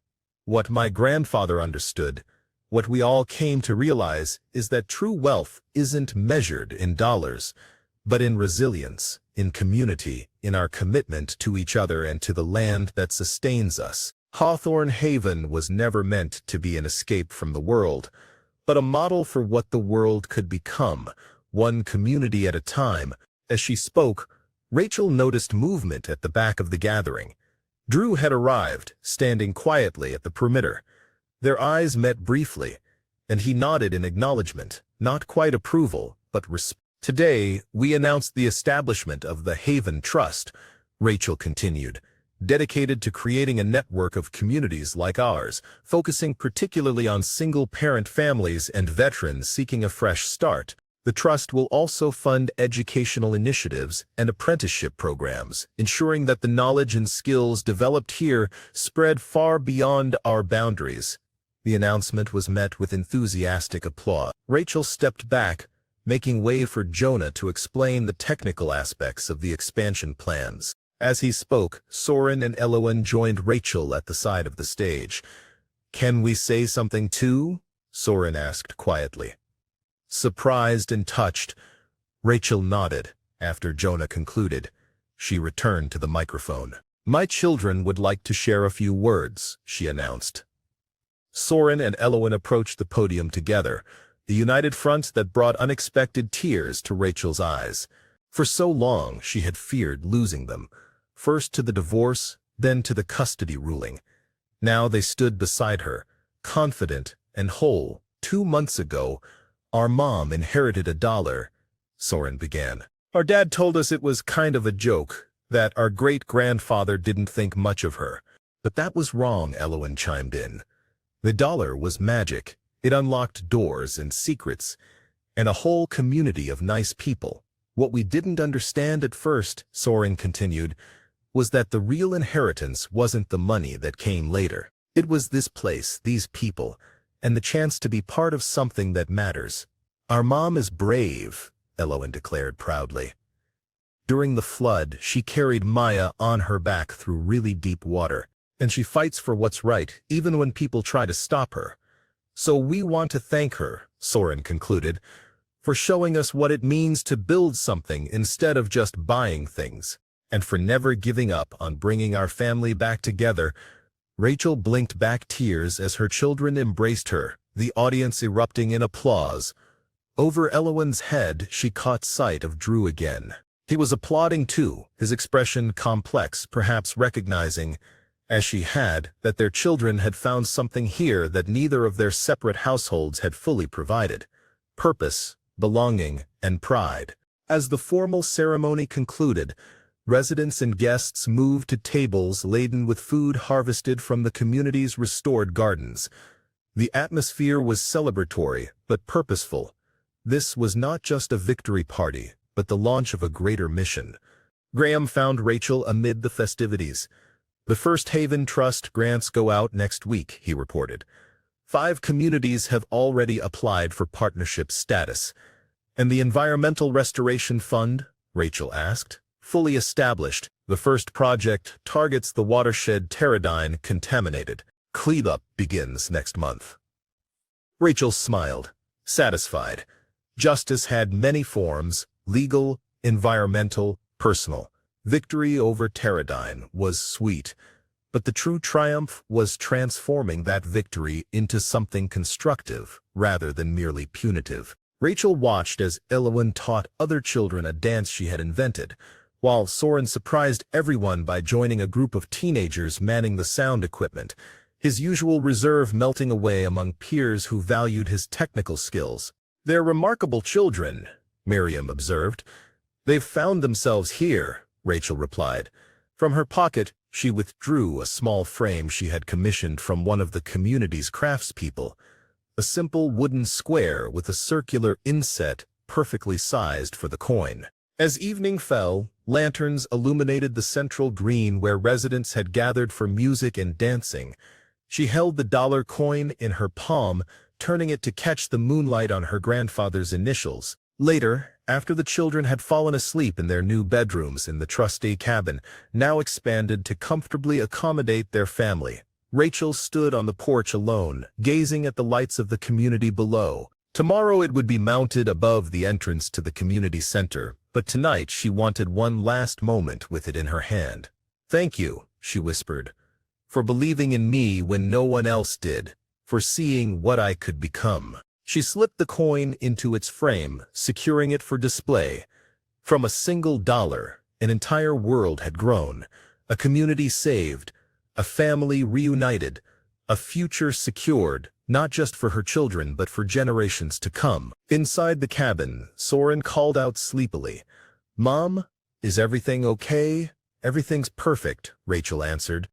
What my grandfather understood, what we all came to realize, is that true wealth isn't measured in dollars, but in resilience, in community, in our commitment to each other and to the land that sustains us. Hawthorne Haven was never meant to be an escape from the world, but a model for what the world could become, one community at a time. As she spoke, Rachel noticed movement at the back of the gathering. Drew had arrived, standing quietly at the perimeter. Their eyes met briefly, and he nodded in acknowledgement, not quite approval, but respect. "Today, we announced the establishment of the Haven Trust," Rachel continued, "dedicated to creating a network of communities like ours, focusing particularly on single-parent families and veterans seeking a fresh start. The trust will also fund educational initiatives and apprenticeship programs, ensuring that the knowledge and skills developed here spread far beyond our boundaries." The announcement was met with enthusiastic applause. Rachel stepped back, making way for Jonah to explain the technical aspects of the expansion plans. As he spoke, Soren and Elowen joined Rachel at the side of the stage. "Can we say something too?" Soren asked quietly. Surprised and touched, Rachel nodded. After Jonah concluded, she returned to the microphone. "My children would like to share a few words," she announced. Soren and Elowen approached the podium together, a united front that brought unexpected tears to Rachel's eyes. For so long she had feared losing them, first to the divorce, then to the custody ruling. Now they stood beside her, confident and whole. "2 months ago, our mom inherited $1, Soren began. "Our dad told us it was kind of a joke, that our great-grandfather didn't think much of her." "But that was wrong," Elowen chimed in. "The dollar was magic. It unlocked doors and secrets, and a whole community of nice people. What we didn't understand at first," Soren continued, "was that the real inheritance wasn't the money that came later. It was this place, these people, and the chance to be part of something that matters. Our mom is brave," Elowen declared proudly. "During the flood, she carried Maya on her back through really deep water, and she fights for what's right, even when people try to stop her. So we want to thank her," Soren concluded, "for showing us what it means to build something instead of just buying things, and for never giving up on bringing our family back together." Rachel blinked back tears as her children embraced her, the audience erupting in applause. Over Elowen's head, she caught sight of Drew again. He was applauding too, his expression complex, perhaps recognizing, as she had, that their children had found something here that neither of their separate households had fully provided: purpose, belonging, and pride. As the formal ceremony concluded, residents and guests moved to tables laden with food harvested from the community's restored gardens. The atmosphere was celebratory, but purposeful. This was not just a victory party, but the launch of a greater mission. Graham found Rachel amid the festivities. "The first Haven Trust grants go out next week," he reported. 5 communities have already applied for partnership status. "And the Environmental Restoration Fund?" Rachel asked. "Fully established. The first project targets the watershed Pteridine contaminated. Cleanup begins next month." Rachel smiled, satisfied. Justice had many forms: legal, environmental, personal. Victory over Pteridine was sweet, but the true triumph was transforming that victory into something constructive rather than merely punitive. Rachel watched as Elowen taught other children a dance she had invented, while Soren surprised everyone by joining a group of teenagers manning the sound equipment, his usual reserve melting away among peers who valued his technical skills. "They're remarkable children," Miriam observed. "They've found themselves here," Rachel replied. From her pocket, she withdrew a small frame she had commissioned from one of the community's craftspeople, a simple wooden square with a circular inset perfectly sized for the coin. As evening fell, lanterns illuminated the central green where residents had gathered for music and dancing. She held the dollar coin in her palm, turning it to catch the moonlight on her grandfather's initials. Later, after the children had fallen asleep in their new bedrooms in the trustee cabin, now expanded to comfortably accommodate their family, Rachel stood on the porch alone, gazing at the lights of the community below. Tomorrow it would be mounted above the entrance to the community center, but tonight she wanted one last moment with it in her hand. "Thank you," she whispered, "for believing in me when no one else did, for seeing what I could become." She slipped the coin into its frame, securing it for display. From a single dollar, an entire world had grown, a community saved, a family reunited, a future secured, not just for her children but for generations to come. Inside the cabin, Soren called out sleepily, "Mom, is everything okay?" "Everything's perfect," Rachel answered.